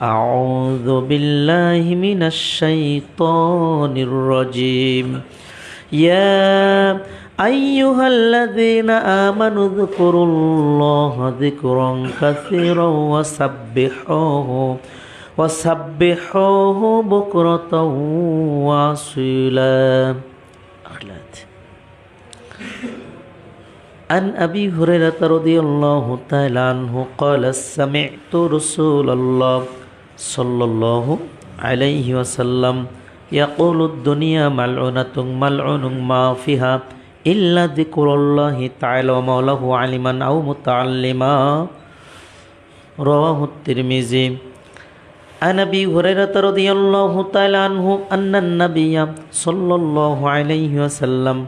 أعوذ بالله من الشيطان الرجيم يا أيها الذين آمنوا اذكروا الله ذكرا كثيرا وسبحوه بكرة وأصيلا. عن أبي هريرة رضي الله تعالى عنه قال سمعت رسول الله صلى الله عليه وسلم يقول الدنيا ملعونة ملعون ما فيها إلا ذكر الله تعالى ومولاه علما أو متعلما. رواه الترمذي. عن أبي هريرة رضي الله تعالى عنه أن النبي صلى الله عليه وسلم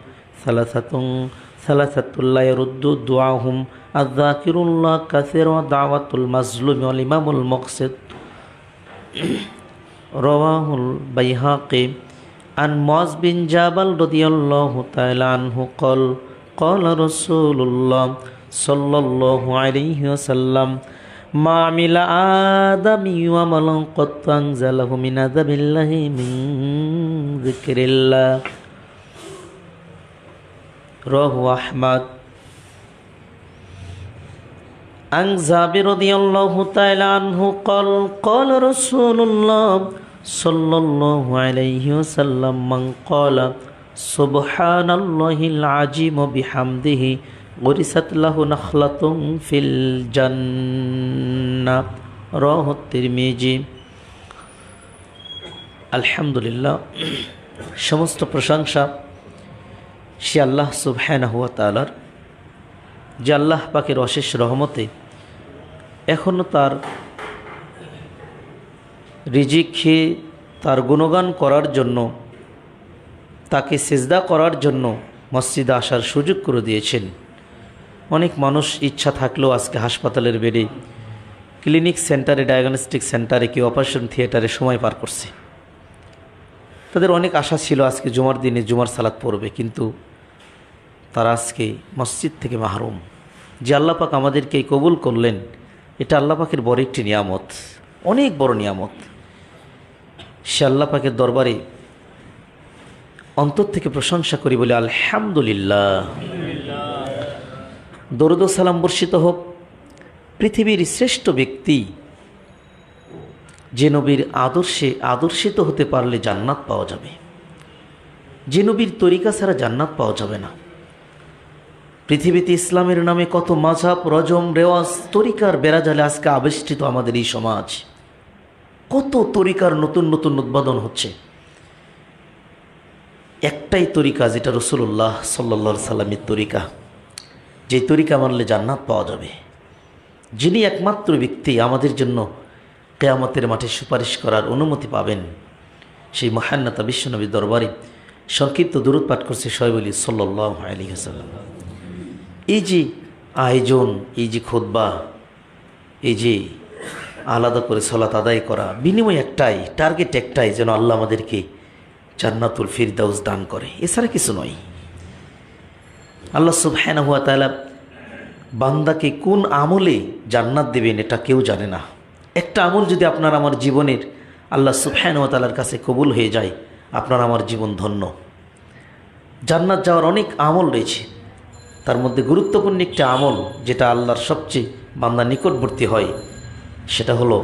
ثلاثة لا يرد دعاهم الذاكر الله كثير ودعوة المظلوم والإمام المقسط. رواه البيهقي. عن معاذ بن جبل رضي الله تعالى عنه قال قال رسول الله صلى الله عليه وسلم ما عمل آدم وعملا قد أنزله من عذاب الله من ذكر الله. رواه أحمد. عن جابر رضي الله تعالى عنه قال قال رسول الله صلى الله عليه وسلم من قال سبحان الله العظيم بحمده غرست له نخلة في الجنة. رواه الترمذي. আলহামদুলিল্লাহ, সমস্ত প্রশংসা সে আল্লাহ সুবহানাহু ওয়া তাআলার, যে আল্লাহ পাকের অশেষ রহমতে এখনও তার রিজিক খেয়ে তার গুণগান করার জন্য, তাকে সিজদা করার জন্য মসজিদে আসার সুযোগ করে দিয়েছেন। অনেক মানুষ ইচ্ছা থাকলেও আজকে হাসপাতালের বেডে, ক্লিনিক সেন্টারে, ডায়াগনস্টিক সেন্টারে, কেউ অপারেশন থিয়েটারে সময় পার করছে। তাদের অনেক আশা ছিল আজকে জুমার দিনে জুমার সালাত পড়বে, কিন্তু তারা আজকে মসজিদ থেকে মাহরুম। যে আল্লাহ পাক আমাদেরকে কবুল করলেন, এটা আল্লাহ পাকের বড় একটি নিয়ামত, অনেক বড় নিয়ামত। সে আল্লাহ পাকের দরবারে অন্তর থেকে প্রশংসা করি বলে আলহামদুলিল্লাহ। দরুদ ও সালাম বর্ষিত হোক পৃথিবীর শ্রেষ্ঠ ব্যক্তি, যে নবীর আদর্শে আদর্শিত হতে পারলে জান্নাত পাওয়া যাবে, যে নবীর তরিকা ছাড়া জান্নাত পাওয়া যাবে না। পৃথিবীতে ইসলামের নামে কত মাযহাব, রজম, রেওয়াজ, তরিকার বেড়াজালে আজকে আবেষ্টিত আমাদের এই সমাজ। কত তরিকার নতুন নতুন উদ্বোধন হচ্ছে। একটাই তরিকা, যেটা রাসূলুল্লাহ সাল্লাল্লাহু আলাইহি সাল্লামের তরিকা, যে তরিকা মানলে জান্নাত পাওয়া যাবে। যিনি একমাত্র ব্যক্তি আমাদের জন্য কিয়ামতের মাঠে সুপারিশ করার অনুমতি পাবেন, সেই মহান নেতা বিশ্বনবীর দরবারে সংক্ষিপ্ত দুরূদ পাঠ করছে সবাই বলি সাল্লাল্লাহু আলাইহি ওয়াসাল্লাম। এই যে আয়োজন, এই যে খুতবা, এই যে আলাদা করে সালাত আদায় করা, বিনিময় একটাই, টার্গেট একটাই, যেন আল্লাহ আমাদেরকে জান্নাতুল ফিরদাউস দান করে, এছাড়া কিছু নয়। আল্লাহ সুবহানাহু ওয়া তাআলা বান্দাকে কোন আমলে জান্নাত দেবেন এটা কেউ জানে না। একটা আমল যদি আপনার আমার জীবনের আল্লাহ সুবহানাহু ওয়া তাআলার কাছে কবুল হয়ে যায়, আপনার আমার জীবন ধন্য। জান্নাত যাওয়ার অনেক আমল রয়েছে, তার মধ্যে গুরুত্বপূর্ণ একটি আমল, যেটা আল্লাহর সবচেয়ে বান্দা নিকটবর্তী হয়, সেটা হলো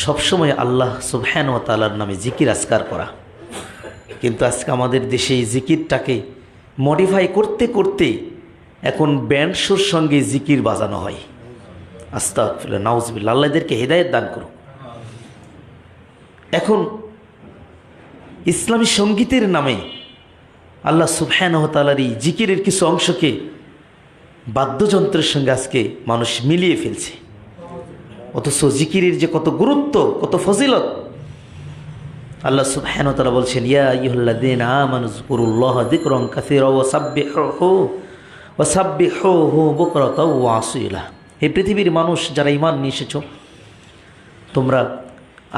সবসময় আল্লাহ সুবহানাহু ওয়া তাআলার নামে জিকির আজকার করা। কিন্তু আজকে আমাদের দেশে এই জিকিরটাকে মডিফাই করতে করতে এখন ব্যান্ড শোর সঙ্গে জিকির বাজানো হয়। আস্তাগফিরুল্লাহ, নাউজুবিল্লাহ, আল্লাহ এদেরকে হেদায়েত দান করুক। এখন ইসলামী সঙ্গীতের নামে আল্লাহ সুবহানাহু ওয়া তাআলার এই জিকিরের কিছু অংশকে বাদ্যযন্ত্রের সঙ্গে আজকে মানুষ মিলিয়ে ফেলছে। অথচ জিকিরের যে কত গুরুত্ব, কত ফজিলত, আল্লাহ সুবহানাহু ওয়া তাআলা বলছেন ইয়া আইয়ুহাল্লাযীনা আমানু যকুরুল্লাহা যিকরান কাসীরা ওয়াসাব্বিহুহু বুকরাতাও ওয়া আসীলা। হে পৃথিবীর মানুষ, যারা ঈমান নিয়ে এসেছো, তোমরা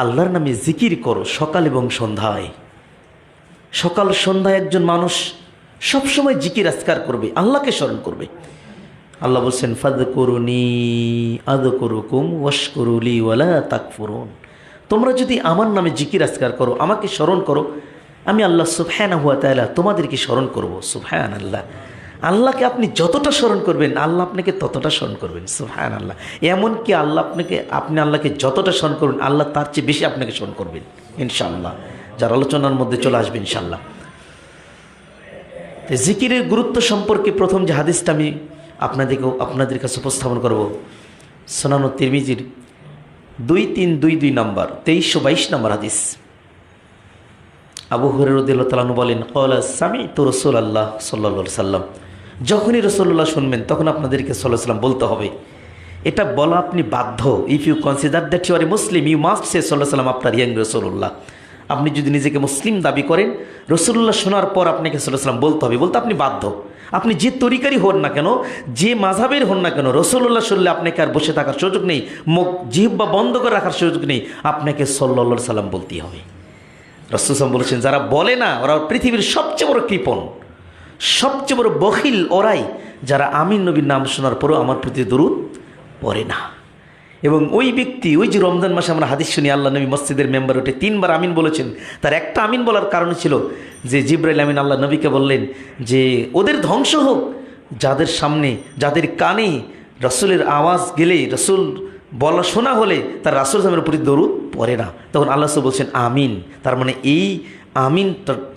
আল্লাহর নামে জিকির করো সকাল এবং সন্ধ্যায়। সকাল সন্ধ্যায় একজন মানুষ সবসময় জিকির আজকার করবে, আল্লাহকে স্মরণ করবে। আল্লাহ বলছেন ফাযকুরুনি আযকুরুকুম ওয়াশকুরুলি ওয়ালা তাকফুরুন। তোমরা যদি আমার নামে জিকির আজকার করো, আমাকে স্মরণ করো, আমি আল্লাহ সুবহানাহু ওয়া তাআলা তোমাদেরকে স্মরণ করব। সুবহানাল্লাহ। আল্লাহকে আপনি যতটা স্মরণ করবেন আল্লাহ আপনাকে ততটা স্মরণ করবেন। সুবহানাল্লাহ। এমনকি আপনি আল্লাহকে যতটা স্মরণ করবেন আল্লাহ তার চেয়ে বেশি আপনাকে স্মরণ করবেন ইনশাআল্লাহ। যার আলোচনার মধ্যে চলে আসবে ইনশাআল্লাহ। তো জিকিরের গুরুত্ব সম্পর্কে প্রথম যে হাদিসটা আমি আপনাদের কাছে উপস্থাপন করব, সুনান তিরমিজির 2322 নম্বর 2322 নম্বর হাদিস। আবু হুরায়রা রাদিয়াল্লাহু তাআলা আনহু বলেন, ক্বালা সামি'তু রাসূলুল্লাহ সাল্লাল্লাহু আলাইহি সাল্লাম। যখনই রাসূলুল্লাহ শুনবেন তখন আপনাদেরকে সাল্লাল্লাহু আলাইহি সাল্লাম বলতে হবে। এটা বলা আপনি বাধ্য। If you consider that you are a Muslim, you must say সাল্লাল্লাহু আলাইহি সাল্লাম আফটার হিয়ারিং রাসূলুল্লাহ। আপনি যদি নিজেকে মুসলিম দাবি করেন, রাসূলুল্লাহ শোনার পর আপনাকে সাল্লাল্লাহু আলাইহি সাল্লাম বলতে হবে। বলতে আপনি বাধ্য। আপনি যে তরিকারই হন না কেন, যে মাযহাবের হন না কেন, রাসূলুল্লাহ শুনলে আপনাকে আর বসে থাকার সুযোগ নেই, মুখ জিহ্বা বন্ধ করে রাখার সুযোগ নেই, আপনাকে সাল্লাল্লাহু আলাইহি সাল্লাম বলতেই হবে। রাসূল সাল্লাল্লাহু আলাইহি ওয়াসাল্লাম বলেছেন, যারা বলে না ওরা পৃথিবীর সবচেয়ে বড় কৃপণ, সবচেয়ে বড় বখিল ওরাই, যারা আমিন নবীর নাম শোনার পরেও আমার প্রতি দরুদ পড়ে না। এবং ওই ব্যক্তি, ওই যে রমজান মাসে আমরা হাদিস শুনি আল্লাহ নবী মসজিদের মেম্বার উঠে 3 বার আমিন বলেছেন, তার একটা আমিন বলার কারণ ছিল যে জিবরাইল আমিন আল্লাহ নবীকে বললেন যে ওদের ধ্বংস হোক যাদের সামনে, যাদের কানে রাসূলের আওয়াজ গেলে, রাসূল বলা শোনা হলে তার রাসূল সাল্লাল্লাহু আলাইহি ওয়াসাল্লামের প্রতি দরুদ পড়ে না। তখন আল্লাহ রাসূল বলছেন আমিন। তার মানে এই আমিন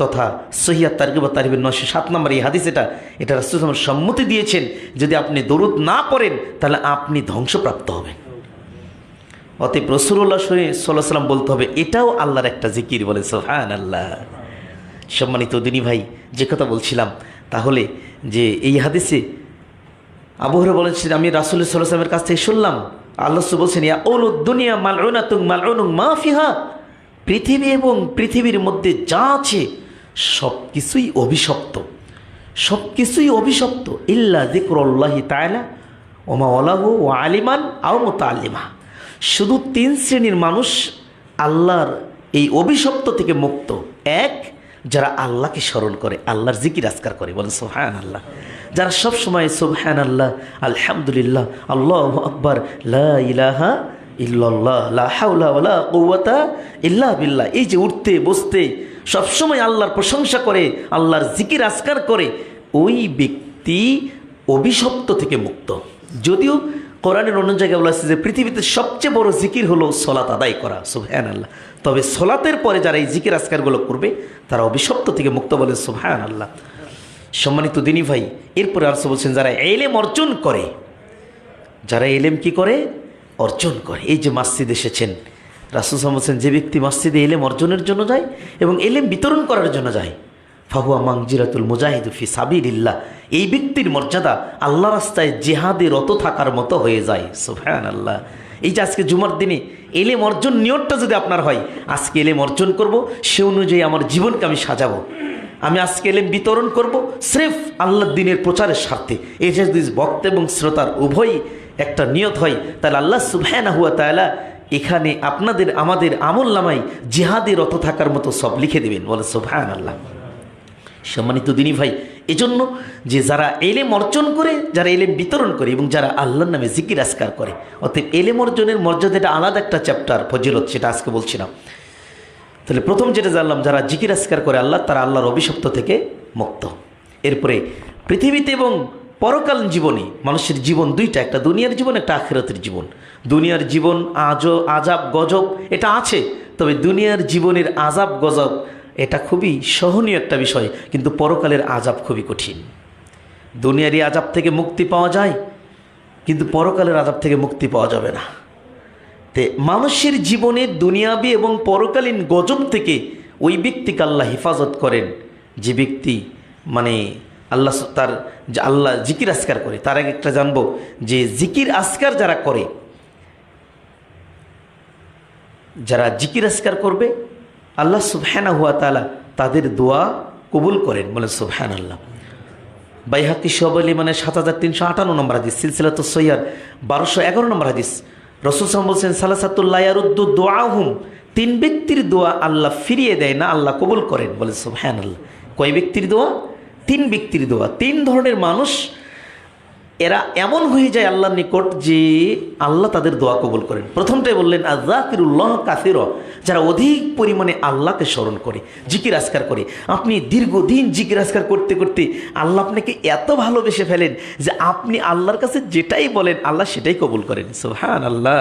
তথা সহিহ তারগিব ওয়া তারহিবের 907 নম্বর এই হাদিস, এটা রাসূল সাল্লাল্লাহু আলাইহি ওয়াসাল্লাম সম্মতি দিয়েছেন। যদি আপনি দরুদ না পড়েন তাহলে আপনি ধ্বংসপ্রাপ্ত হবেন। অতএব রাসূলুল্লাহ সাল্লাল্লাহু আলাইহি ওয়াসাল্লাম বলতে হবে, এটাও আল্লাহর একটা জিকির। বলে সুবহানাল্লাহ। সম্মানিত দিনী ভাই, যে কথা বলছিলাম, তাহলে যে এই হাদিসে আবু হুরায়রা বলেছেন, আমি রাসূল সাল্লাল্লাহু আলাইহি ওয়াসাল্লামের কাছ থেকে শুনলাম আল্লাহ বলছেন, ইয়া উলুদ দুনিয়া মালউনাতুন মালউনুম মা ফিহা, পৃথিবী এবং পৃথিবীর মধ্যে যা আছে সব কিছুই অভিশপ্ত, সব কিছুই অভিশপ্ত, ইল্লা যিকরুল্লাহি তাআলা ওয়া মা ওয়ালাহু ওয়া আলিমান আও মুতাআল্লিমা। শুধু 3 শ্রেণীর মানুষ আল্লাহর এই অভিশপ্ত থেকে মুক্ত। এক, যারা আল্লাহকে স্মরণ করে, আল্লাহর জিকির আজকার করে, বলেন সুবহানাল্লাহ। যারা সব সময় সুবহানাল্লাহ, আলহামদুলিল্লাহ, আল্লাহু আকবার, লা ইলাহা ইল্লাল্লাহ, লা হাওলা ওয়ালা কুওয়াতা ইল্লা বিল্লাহ, এই যে উঠতে বসতে সবসময় আল্লাহর প্রশংসা করে, আল্লাহর জিকির আজকার করে, ওই ব্যক্তি অভিশপ্ত থেকে মুক্ত। যদিও কোরআনের অন্য জায়গায় বলা আছে যে পৃথিবীতে সবচেয়ে বড় জিকির হলো সালাত আদায় করা, সুবহানাল্লাহ। তবে সালাতের পরে যারা এই জিকির আজকারগুলো করবে তারা অভিশপ্ত থেকে মুক্ত, বলে সুবহানাল্লাহ। সম্মানিত দিনী ভাই, এরপরে রাসূল বলছেন, যারা ইলম অর্জন করে, যারা ইলম কি করে? অর্জন করে। এই যে মসজিদে এসেছেন, রাসূল সাল্লাল্লাহু আলাইহি ওয়াসাল্লাম বলছেন, যে ব্যক্তি মসজিদে ইলম অর্জনের জন্য যায় এবং ইলম বিতরণ করার জন্য যায়, ফাহুয়া মানজিলাতুল মুজাহিদু ফি সাবিলিল্লাহ, এই ব্যক্তির মর্যাদা আল্লাহ রাস্তায় জিহাদে রত থাকার মতো হয়ে যায়। সুবহানাল্লাহ। এই যে আজকে জুমার দিনে ইলম অর্জন নিয়তটা যদি আপনার হয়, আজকে ইলম অর্জন করব, সে অনুযায়ী আমার জীবনকে আমি সাজাবো, আমি আজকে ইলম বিতরণ করব স্রেফ আল্লাহর দ্বীনের প্রচারের স্বার্থে, এই যে যদি বক্তা এবং শ্রোতার উভয়ই একটা নিয়ত হয়, তাহলে আল্লাহ সুবহানাহু ওয়া তাআলা এখানে আপনাদের আমাদের আমলনামায় জিহাদে রত থাকার মতো সব লিখে দেবেন, বলে সুবহানাল্লাহ। সম্মানিত দিনী ভাই, এজন্য যে যারা ইলম অর্জন করে, যারা ইলম বিতরণ করে এবং যারা আল্লাহর নামে জিকির আজকার করে, অতএব ইলম অর্জনের মর্যাদাটা আলাদা একটা চ্যাপ্টার, ফজিলত, সেটা আজকে বলছিলাম। তাহলে প্রথম যেটা জানলাম, যারা জিকির আজকার করে আল্লাহ, তারা আল্লাহর অভিশপ্ত থেকে মুক্ত। এরপরে পৃথিবীতে এবং পরকালীন জীবনে মানুষের জীবন দুইটা, একটা দুনিয়ার জীবন, একটা আখিরাতের জীবন। দুনিয়ার জীবন আজাব গজব এটা আছে, তবে দুনিয়ার জীবনের আজাব গজব এটা খুবই সহনীয় একটা বিষয়, কিন্তু পরকালের আজাব খুবই কঠিন। দুনিয়ারই আজাব থেকে মুক্তি পাওয়া যায়, কিন্তু পরকালের আজাব থেকে মুক্তি পাওয়া যাবে না। তে মানুষের জীবনের দুনিয়াবি এবং পরকালীন গজব থেকে ওই ব্যক্তিকে আল্লাহ হেফাজত করেন, যে ব্যক্তি মানে আল্লাহ তার যে আল্লাহ জিকির আজকার করে। তার আগে একটা জানবো যে জিকির আজকার যারা করে, যারা জিকির আজকার করবে আল্লাহ সুবহানাহু ওয়া তাআলা তাদের দোয়া কবুল করেন, বলে সুবহানাল্লাহ। বাইহাকি শোবাল ইমানে 7358 নম্বর হাদিস, সিলসিলাতুস সহিহ 1211 নম্বর হাদিস। রাসূল সাল্লাল্লাহু আলাইহি ওয়াসাল্লাম বলছেন, সালাসাতুল লা ইয়ারুদ্দু দুআহুম, 3 ব্যক্তির দোয়া আল্লাহ ফিরিয়ে দেয় না, আল্লাহ কবুল করেন, বলে সুবহানাল্লাহ। কয় ব্যক্তির দোয়া? 3 ব্যক্তির দোয়া। 3 ধরনের মানুষ এরা এমন হয়ে যায় আল্লাহর নিকট যে আল্লাহ তাদের দোয়া কবুল করেন। প্রথমটাই বললেন আযাকিরুল্লাহ কাসীরা, যারা অধিক পরিমাণে আল্লাহকে স্মরণ করে, জিকির আজকার করে। আপনি দীর্ঘদিন জিকির আজকার করতে করতে আল্লাহ আপনাকে এত ভালোবেসে ফেলেন যে আপনি আল্লাহর কাছে যেটাই বলেন আল্লাহ সেটাই কবুল করেন। সুবহানাল্লাহ।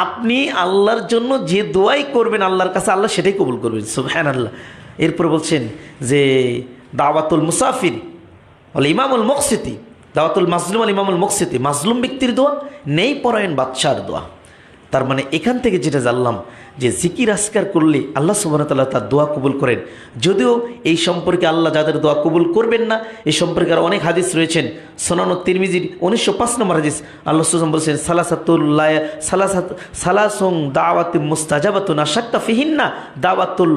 আপনি আল্লাহর জন্য যে দোয়াই করবেন আল্লাহর কাছে আল্লাহ সেটাই কবুল করবেন। সুবহানাল্লাহ। এরপর বলছেন যে দাওয়াতুল মুসাফির আল ইমামুল মুকসিতি, দাওয়াতুল মাজলুম আল ইমামুল মুকসিতি, মাজলুম ব্যক্তির দোয়া, নেই পরায়ণ বাদশার দোয়া। তার মানে এখান থেকে যেটা জানলাম যে জিকির আজকার করলে আল্লাহ সুবহানাহু ওয়া তাআলা তার দোয়া কবুল করেন। যদিও এই সম্পর্কে আল্লাহ যাদের দোয়া কবুল করবেন না এই সম্পর্কে আর অনেক হাদিস রয়েছেন। সুনান তিরমিজির 1905 নম্বর হাদিস, আল্লাহ সুবহানাহু বলছেন সালাসুং দাওয়াতুম মুস্তাজাবাতুন আশাক্কা ফিহিন্না দাওয়াতুল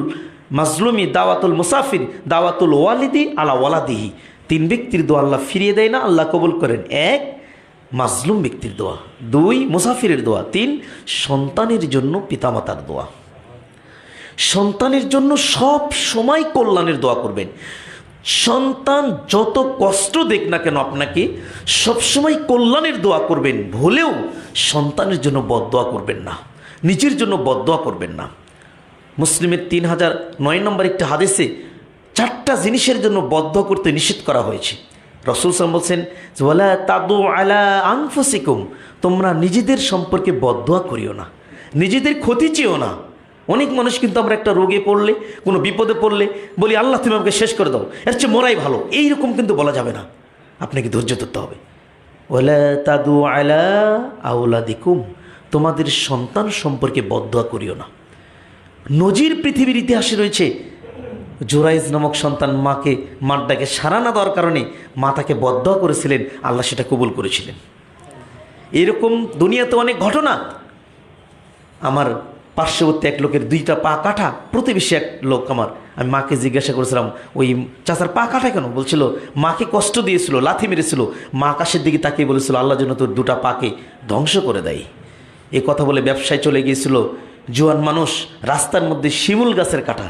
মাজলুমি, দাওয়াতুল মুসাফির, দাওয়াতুল ওয়ালিদি আলা ওয়ালাদিহি। 3 ব্যক্তির দোয়া আল্লাহ ফিরিয়ে দেয় না, আল্লাহ কবুল করেন। 1 মাজলুম ব্যক্তির দোয়া, 2 মুসাফিরের দোয়া, 3 সন্তানের জন্য পিতামাতার দোয়া। সন্তানের জন্য সব সময় কল্যাণের দোয়া করবেন। সন্তান যত কষ্ট দেখ না কেন আপনাকে সবসময় কল্যাণের দোয়া করবেন। ভুলেও সন্তানের জন্য বদদোয়া করবেন না, নিজের জন্য বদদোয়া করবেন না। মুসলিমের 3009 নম্বর একটা হাদিসে 4টা জিনিসের জন্য বদদোয়া করতে নিষেধ করা হয়েছে। রাসূল সাল্লাল্লাহু আলাইহি ওয়াসাল্লাম বলছেন ওয়ালা তাদু আলা আনফুসিকুম, তোমরা নিজেদের সম্পর্কে বদদোয়া করিও না, নিজেদের ক্ষতি চেয়েও না। অনেক মানুষ কিন্তু আমরা একটা রোগে পড়লে, কোনো বিপদে পড়লে বলি আল্লাহ তুমি আমাকে শেষ করে দাও, এর চেয়ে মরাই ভালো। এইরকম কিন্তু বলা যাবে না, আপনাকে ধৈর্য ধরতে হবে। ওয়ালা তাদু আলা আওলাদিকুম, তোমাদের সন্তান সম্পর্কে বদদোয়া করিও না। নজির পৃথিবীর ইতিহাসে রয়েছে, জুরাইজ নামক সন্তান মার ডাকে সাড়া না দেওয়ার কারণে মা তাকে বদদোয়া করেছিলেন, আল্লাহ সেটা কবুল করেছিলেন। এরকম দুনিয়াতে অনেক ঘটনা। আমার পার্শ্ববর্তী এক লোকের 2টা পা কাটা, প্রতিবেশী এক লোক আমার, আমি মাকে জিজ্ঞাসা করেছিলাম ওই চাচার পা কাটা কেন? বলছিল মাকে কষ্ট দিয়েছিল, লাথি মেরেছিল। মা আকাশের দিকে তাকিয়ে বলেছিল আল্লাহ যেন তোর 2টা পাকে ধ্বংস করে দেয়। এ কথা বলে ব্যবসায় চলে গিয়েছিল। জোয়ান মানুষ, রাস্তার মধ্যে শিমুল গাছের কাটা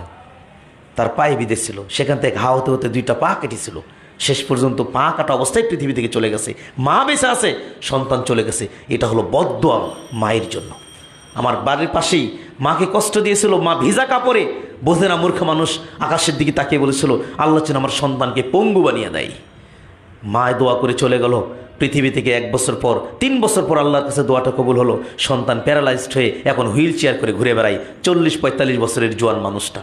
তার পায়ে বিঁধেছিল, সেখান থেকে ঘা হতে হতে 2টা পা কেটেছিল। শেষ পর্যন্ত পা কাটা অবস্থায় পৃথিবী থেকে চলে গেছে। মা বেঁচে আছে, সন্তান চলে গেছে। এটা হলো বদদোয়া মায়ের জন্য। আমার বাড়ির পাশেই মাকে কষ্ট দিয়েছিল, মা ভিজা কাপড়ে, বোঝে না মূর্খ মানুষ, আকাশের দিকে তাকিয়ে বলেছিল আল্লাহ যেন আমার সন্তানকে পঙ্গু বানিয়ে দেয়। মায় দোয়া করে চলে গেল পৃথিবী থেকে। 1 বছর পর, 3 বছর পর আল্লাহর কাছে দোয়াটা কবুল হলো। সন্তান প্যারালাইজড হয়ে এখন হুইল চেয়ার করে ঘুরে বেড়ায়, 40-45 বছরের জোয়ান মানুষটা।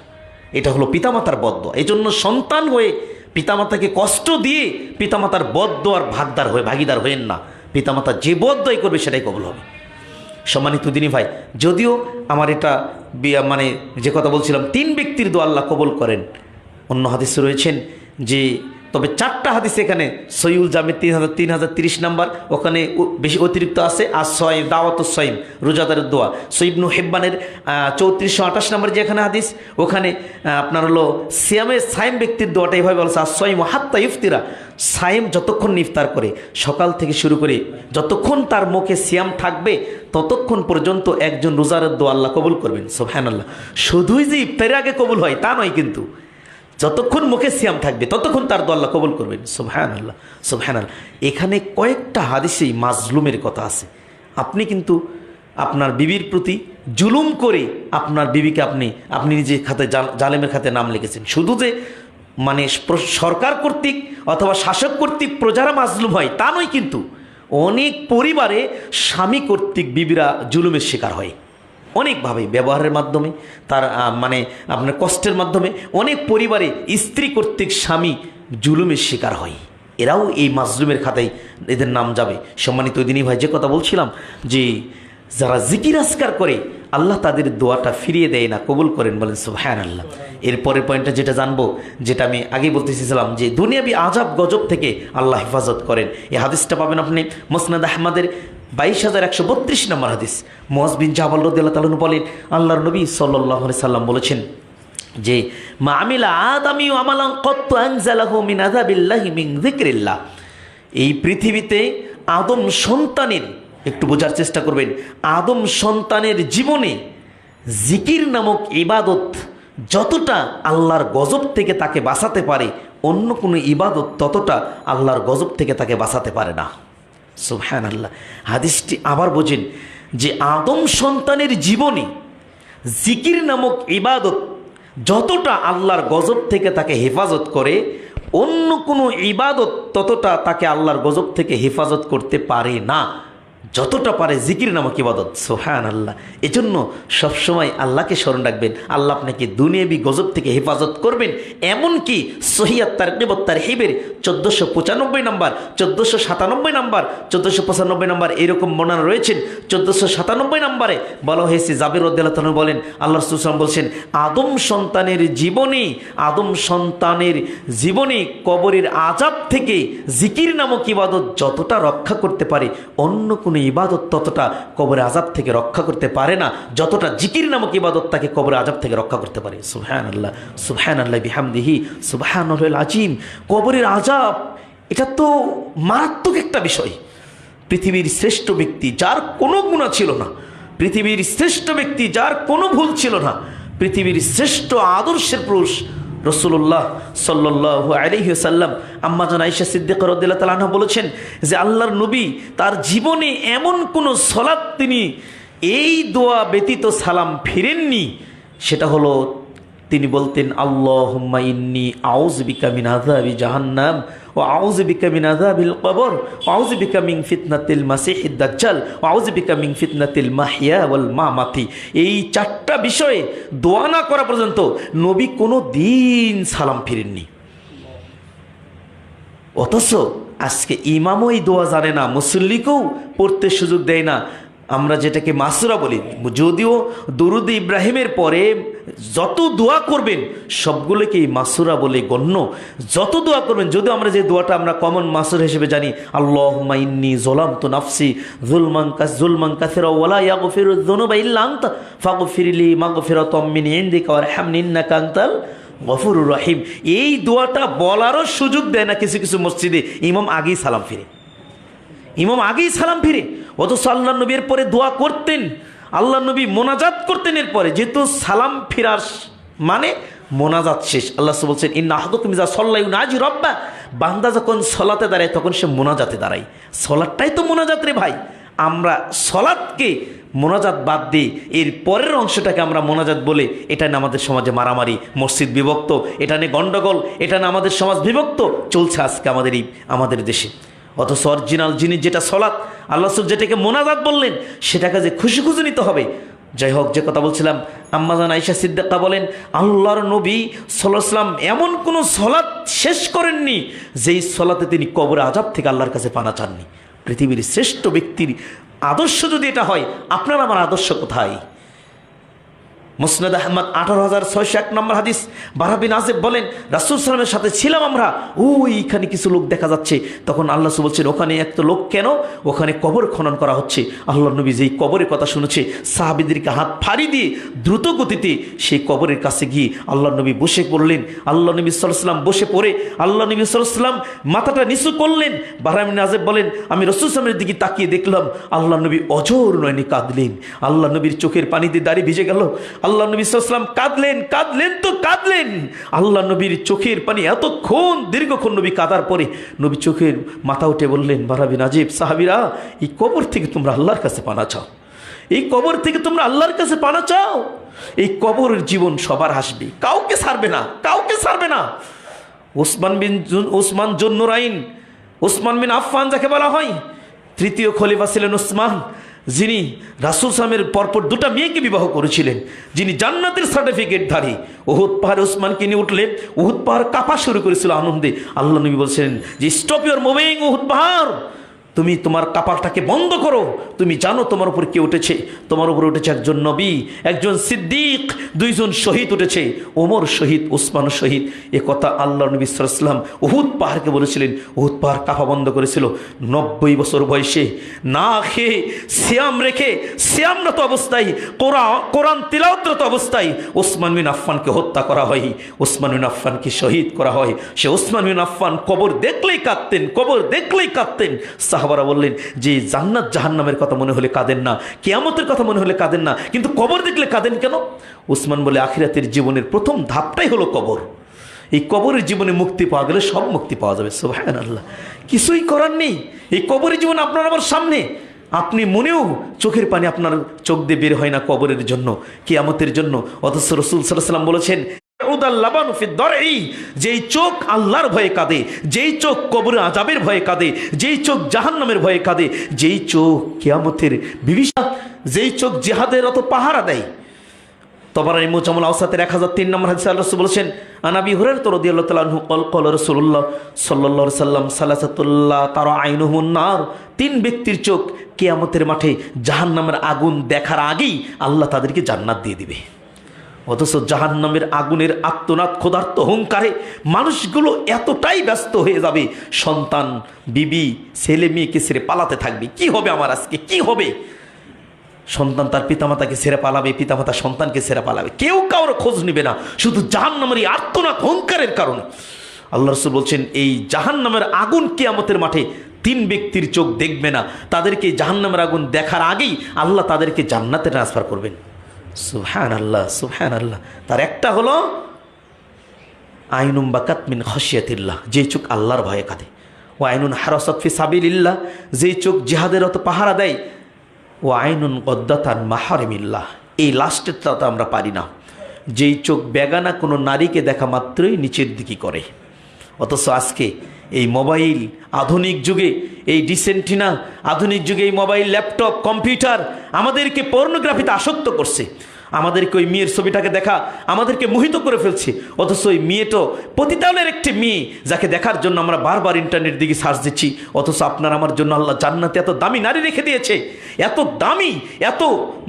এটা হলো পিতামাতার বদদোয়া। এই জন্য সন্তান হয়ে পিতামাতাকে কষ্ট দিয়ে পিতামাতার বদদোয়ার ভাগিদার হয়েন না। পিতামাতা যে বদদোয়াই করবে সেটাই কবুল হবে। সম্মানিত দিনী ভাই, যদিও আমার এটা মানে যে কথা বলছিলাম 3 ব্যক্তির দোয়া আল্লাহ কবুল করেন। অন্য হাদিসে রয়েছেন যে, তবে 4টা হাদিস এখানে সহিউল জামে 3030 নাম্বার, ওখানে বেশি অতিরিক্ত আছে। আর সয়ম, দাওয়াতুস সয়ম, রোজাদারের দোয়া। সহিহ ইবনে হিব্বানের 3428 নাম্বার যে এখানে হাদিস, ওখানে আপনার হলো সাইম ব্যক্তির দোয়াটা এইভাবে বলছে আর সয়ম হাত্তা ইফতিরা, সাইম যতক্ষণ ইফতার করে, সকাল থেকে শুরু করে যতক্ষণ তার মুখে সিয়াম থাকবে ততক্ষণ পর্যন্ত একজন রোজাদারের দোয়া আল্লাহ কবুল করবেন। সুবহানাল্লাহ। শুধুই যে ইফতারের আগে কবুল হয় তা নয়, কিন্তু যতক্ষণ মুখে সিয়াম থাকবে ততক্ষণ তার দোয়া আল্লাহ কবুল করবেন। সুবহানাল্লাহ, সুবহানাল্লাহ। এখানে কয়েকটা হাদিসেই মাজলুমের কথা আছে। আপনি কিন্তু আপনার বিবির প্রতি জুলুম করে আপনার বিবিকে আপনি নিজে খাতে জালেমের খাতে নাম লিখেছেন। শুধু যে মানে সরকার কর্তৃক অথবা শাসক কর্তৃক প্রজারা মাজলুম হয় তা নয়, কিন্তু অনেক পরিবারে স্বামী কর্তৃক বিবিরা জুলুমের শিকার হয়। অনেকভাবে ব্যবহারের মাধ্যমে, তার মানে আপনার কষ্টের মাধ্যমে অনেক পরিবারে স্ত্রী কর্তৃক স্বামী জুলুমের শিকার হয়। এরাও এই মাজলুমের খাতায় এদের নাম যাবে। সম্মানিত দিনী ভাই, যে কথা বলছিলাম যে যারা জিকির আজকার করে আল্লাহ তাদের দোয়াটা ফিরিয়ে দেয় না, কবুল করেন, বলেন সুবহানাল্লাহ। এরপরের পয়েন্টটা যেটা জানবো, যেটা আমি আগে বলতেছিলাম যে দুনিয়াবি আযাব গজব থেকে আল্লাহ হেফাজত করেন। এই হাদিসটা পাবেন আপনি মুসনাদ আহমদের 22132 নম্বর হাদিস। মুআয বিন জাবাল রাদিয়াল্লাহু তাআলা বলেন আল্লাহর নবী সাল্লাল্লাহু আলাইহি সাল্লাম বলেছেন যে মা আমিলা আদামি আমালান কত আনজালাহু মিন আযাবিল্লাহি মিন যিকরিল্লাহ। এই পৃথিবীতে আদম সন্তানের, একটু বোঝার চেষ্টা করবেন, আদম সন্তানের জীবনে জিকির নামক ইবাদত যতটা আল্লাহর গজব থেকে তাকে বাঁচাতে পারে, অন্য কোনো ইবাদত ততটা আল্লাহর গজব থেকে তাকে বাঁচাতে পারে না। সুবহানাল্লাহ। হাদিসটি আবার বোঝেন যে আদম সন্তানের জীবনে জিকির নামক ইবাদত যতটা আল্লাহর গজব থেকে তাকে হেফাজত করে, অন্য কোনো ইবাদত ততটা তাকে আল্লাহর গজব থেকে হেফাজত করতে পারে না যতটা পারে জিকির নামক ইবাদত। সুবহানাল্লাহ। এজন্য সবসময় আল্লাহকে স্মরণ রাখবেন, আল্লাহ আপনাকে দুনিয়াবি গজব থেকে হেফাজত করবেন। এমনকি সহিহ তারগিব ওয়াত তারহিবের 1495 নম্বর, 1497 নম্বর, 1495 নম্বর এরকম বর্ণনা রয়েছেন। 1497 নম্বরে বলা হয়েছে, জাবির রাদিয়াল্লাহু তাআলা বলেন, আল্লাহ রাসূল সাল্লাল্লাহু আলাইহি ওয়াসাল্লাম বলছেন, আদম সন্তানের জীবনে কবরের আযাব থেকে জিকির নামক ইবাদত যতটা রক্ষা করতে পারে, অন্য কোনো ইবাদত ততটা কবরের আযাব থেকে রক্ষা করতে পারে না যতটা জিকির নামক ইবাদত তাকে কবরের আযাব থেকে রক্ষা করতে পারে। সুবহানাল্লাহ, সুবহানাল্লাহ বিহামদিহি, সুবহানাল্লাহিল আযীম। কবরের আযাব এটা তো মারাত্মক একটা বিষয়। পৃথিবীর শ্রেষ্ঠ ব্যক্তি যার কোনো গুনাহ ছিল না, পৃথিবীর শ্রেষ্ঠ ব্যক্তি যার কোনো ভুল ছিল না, পৃথিবীর শ্রেষ্ঠ আদর্শের পুরুষ রাসূলুল্লাহ সাল্লাল্লাহু আলাইহি ওয়াসাল্লাম আম্মা জান আয়েশা সিদ্দিকা রাদিয়াল্লাহু তাআলা আনহা বলেছেন যে আল্লাহর নবী তার জীবনে এমন কোনো সালাত তিনি এই দোয়া ব্যতীত সালাম ফিরেননি, সেটা হলো তিনি বলতেন, আল্লাহুম্মা ইন্নী আউযু বিকা মিন আযাবি জাহান্নাম ওয়া আউযু বিকা মিন আযাবিল কবর ওয়া আউযু বিকা মিন ফিতনাতিল মাসিহিদ দাজ্জাল ওয়া আউযু বিকা মিন ফিতনাতিল মাহইয়া ওয়াল মামাতি। এই চারটা বিষয়ে দোয়া না করা পর্যন্ত নবী কোনো দিন সালাম ফিরেননি। অথচ আজকে ইমামও এই দোয়া জানে না, মুসল্লিকেও পড়তে সুযোগ দেয় না। আমরা যেটাকে মাসুরা বলি, যদিও দুরুদ ইব্রাহিমের পরে যত দোয়া করবেন সবগুলোকেই মাসুরা বলে গণ্য। যত দোয়া করবেন, যদিও আমরা যে দোয়াটা আমরা কমন মাসুর হিসেবে জানি, আল্লাহুম্মা ইন্নী যালামতু নাফসি যুলমান কাসীরা ওয়া লা ইয়াগফিরুয যুনুবা ইল্লা আনতা ফাগফিরলি মাগফিরাতাম মিন ইনদিকা ওয়ারহামনি ইন্নাকা আনতাল গফুরুর রহিম। এই দোয়াটা বলারও সুযোগ দেয় না কিছু কিছু মসজিদে। ইমাম আগেই সালাম ফিরে, অথচ আল্লাহ নবীর পরে দোয়া করতেন, আল্লাহ নবী মোনাজাত করতেন এরপরে, যেহেতু সালাম ফিরার মানে মোনাজাত শেষ। আল্লাহ বলছেন, ইন্না আহাদুকুম ইযা সাল্লা ইউনাজি রাব্বা, বান্দা যখন সলাতে দাঁড়ায় তখন সে মোনাজাতে দাঁড়ায়। সলাতটাই তো মোনাজাত রে ভাই। আমরা সলাতকে মোনাজাত বাদ দিই, এর পরের অংশটাকে আমরা মোনাজাত বলে, এটা নিয়ে আমাদের সমাজে মারামারি, মসজিদ বিভক্ত, এটা নিয়ে গণ্ডগোল, এটা নিয়ে আমাদের সমাজ বিভক্ত চলছে আজকে আমাদের দেশে। অথচ অরিজিনাল জিনিস যেটা সলাত, আল্লাহ যেটাকে মোনাজাত বললেন, সেটাকে যে খুশি নিতে হবে। যাই হোক, যে কথা বলছিলাম, আম্মা জান আয়েশা সিদ্দিকা বলেন, আল্লাহর নবী সাল্লাল্লাহু আলাইহি ওয়াসাল্লাম এমন কোনো সলাত শেষ করেননি যেই সলাতে তিনি কবরের আযাব থেকে আল্লাহর কাছে পানা চাননি। পৃথিবীর শ্রেষ্ঠ ব্যক্তির আদর্শ যদি এটা হয়, আপনার আমার আদর্শ কোথায়? মুসনাদ আহমদ ১৮,৬০১ নম্বর হাদিস। বারা বিন আযিব বলেন, রাসূল সাল্লাল্লাহু আলাইহি ওয়াসাল্লামের সাথে ছিলাম আমরা, ওইখানে কিছু লোক দেখা যাচ্ছে। তখন আল্লাহ রাসূল বলছেন, ওখানে একটা লোক কেন? ওখানে কবর খনন করা হচ্ছে। আল্লাহর নবী যেই কবরের কথা শুনেছে, সাহাবীদেরকে হাত ফাড়ি দিয়ে দ্রুত গতিতে সেই কবরের কাছে গিয়ে আল্লাহর নবী বসে পড়লেন। আল্লাহ নবী সাল্লাল্লাহু আলাইহি ওয়াসাল্লাম বসে পড়ে আল্লাহ নবী সাল্লাল্লাহু আলাইহি ওয়াসাল্লাম মাথাটা নিচু করলেন। বারা বিন আযিব বলেন, আমি রাসূল সাল্লাল্লাহু আলাইহি ওয়াসাল্লামের দিকে তাকিয়ে দেখলাম আল্লাহ নবী অঝোর নয়নে কাঁদলেন। আল্লাহ নবীর চোখের পানিতে দাড়ি ভিজে গেল। আল্লাহ নবী সাল্লাল্লাহু আলাইহি ওয়াসাল্লাম কাঁদলেন। আল্লাহ নবীর চোখের পানি এতক্ষণ দীর্ঘক্ষণ নবী কাঁদার পরে নবী চোখের মাথা উঠে বললেন, বারা বিন আযিব, সাহাবীরা, এই কবর থেকে তোমরা আল্লাহর কাছে পানা চাও, এই কবর থেকে তোমরা আল্লাহর কাছে পানা চাও। এই কবরের জীবন সবার আসবে, কাউকে ছাড়বে না। ওসমান জুন্নুরাইন, ওসমান বিন আফফান যাকে বলা হয়, তৃতীয় খলিফা ছিলেন ওসমান, যিনি রাসূল সাল্লামের পরপর দুটা মেয়েকে বিবাহ করেছিলেন, যিনি জান্নাতের সার্টিফিকেটধারী। উহুদ পাহাড়ে ওসমানকে নিয়ে উঠলে উহুদ পাহাড় কাঁপা শুরু করেছিল আনন্দে। আল্লাহ নবী বলছেন যে, স্টপ ইউর মুভিং উহুদ পাহাড়, তুমি তোমার কাপারটাকে বন্ধ করো। তুমি জানো তোমার উপর কে উঠেছে? তোমার উপর উঠেছে একজন নবী, একজন সিদ্দিক, দুইজন শহীদ উঠেছে, ওমর শহীদ, ওসমান শহীদ। এ কথা আল্লাহ নবী সাল্লাল্লাহু আলাইহি ওয়াসাল্লাম উহুদ পাহাড়কে বলেছিলেন। উহুদ পাহাড় কাঁপা বন্ধ করেছিল। 90 বছর বয়সে না খেয়ে সিয়ামরত অবস্থায়, কোরআন তিলাওয়াতরত অবস্থায় ওসমান বিন আফফানকে হত্যা করা হয়, ওসমান বিন আফফানকে শহীদ করা হয়। সে ওসমান বিন আফফান কবর দেখলেই কাঁদতেন। সাহাবারা বললেন যে, জান্নাত জাহান্নামের কথা মনে হলে কাঁদেন না, কিয়ামতের কথা মনে হলে কাঁদেন না, কিন্তু কবর দেখলে কাঁদেন কেন? ওসমান বলে, আখিরাতের জীবনের প্রথম ধাপটাই হলো কবর। এই কবরের জীবনে মুক্তি পাওয়া গেলে সব মুক্তি পাওয়া যাবে। সুবহানাল্লাহ, কিছুই করার নেই। এই কবরের জীবন আপনার আমার সামনে, আপনি মনেও চোখের পানি আপনার চোখ দিয়ে বের হয় না কবরের জন্য, কিয়ামতের জন্য। অথচ রাসূল সাল্লাল্লাহু আলাইহি ওয়াসাল্লাম বলেছেন, যেই চোখ আল্লাহর ভয়ে কাঁদে, যেই চোখ কবরের আযাবের ভয়ে কাঁদে, যেই চোখ জাহান্নামের ভয়ে কাঁদে, যেই চোখ কিয়ামতের বিভীষিকা, যেই চোখ জিহাদের অত পাহারা দেয়। তবরানী মুজামুল আওসাতের 1003 নম্বর হাদিসে আল্লাহ রাসূল বলেছেন, আনাবি হুরায়রা রাদিয়াল্লাহু তাআলা আনহু ক্বাল রাসূলুল্লাহ সাল্লাল্লাহু আলাইহি ওয়াসাল্লাম সালাসাতুল্লাহ তারা আইনুহুন নার, তিন ব্যক্তির চোখ কিয়ামতের মাঠে জাহান্নামের আগুন দেখার আগেই আল্লাহ তাদেরকে জান্নাত দিয়ে দিবে। অথচ জাহান্নামের আগুনের আত্মনাদ ক্ষুধার্ত হুঙ্কারে মানুষগুলো এতটাই ব্যস্ত হয়ে যাবে, সন্তান বিবি ছেলে মেয়েকে ছেড়ে পালাতে থাকবে। কি হবে আমার আজকে, কি হবে? সন্তান তার পিতামাতাকে ছেড়ে পালাবে, পিতামাতা সন্তানকে ছেড়ে পালাবে, কেউ কারোর খোঁজ নেবে না, শুধু জাহান্নামের এই আর্তনাদ হুঙ্কারের কারণে। আল্লাহ রাসূল বলছেন, এই জাহান্নামের আগুন কিয়ামতের মাঠে তিন ব্যক্তির চোখ দেখবে না, তাদেরকে জাহান্নামের আগুন দেখার আগেই আল্লাহ তাদেরকে জান্নাতে ট্রান্সফার করবেন। সুবহানাল্লাহ, সুবহানাল্লাহ। তার একটা হলো আইনুম বাকাত মিন খাশিয়াতিল্লাহ, যে চোখ আল্লাহর ভয়ে কাঁদে। ও আইনুন হারাসাত ফি সাবিলিল্লাহ, যে চোখ জিহাদের অত পাহারা দেয়। ও আইনুন কদ্দাতান মাহারিমিল্লাহ, এই লাস্টেরটা তো আমরা পারি না, যেই চোখ বেগানা কোনো নারীকে দেখা মাত্রই নিচের দিকে করে। অথচ আজকে এই মোবাইল, আধুনিক যুগে এই ডিসেন্টিনা, আধুনিক যুগে এই মোবাইল, ল্যাপটপ, কম্পিউটার আমাদেরকে পর্নোগ্রাফিতে আসক্ত করছে। আমাদেরকে ওই মেয়ের ছবিটাকে দেখা আমাদেরকে মোহিত করে ফেলছে। অথচ ওই মেয়েটা পতিতালয়ের একটি মেয়ে, যাকে দেখার জন্য আমরা বারবার ইন্টারনেট দিকে সার্চ দিচ্ছি। অথচ আপনার আমার জন্য আল্লাহ জান্নাতে এত দামি নারী রেখে দিয়েছে, এত দামি, এত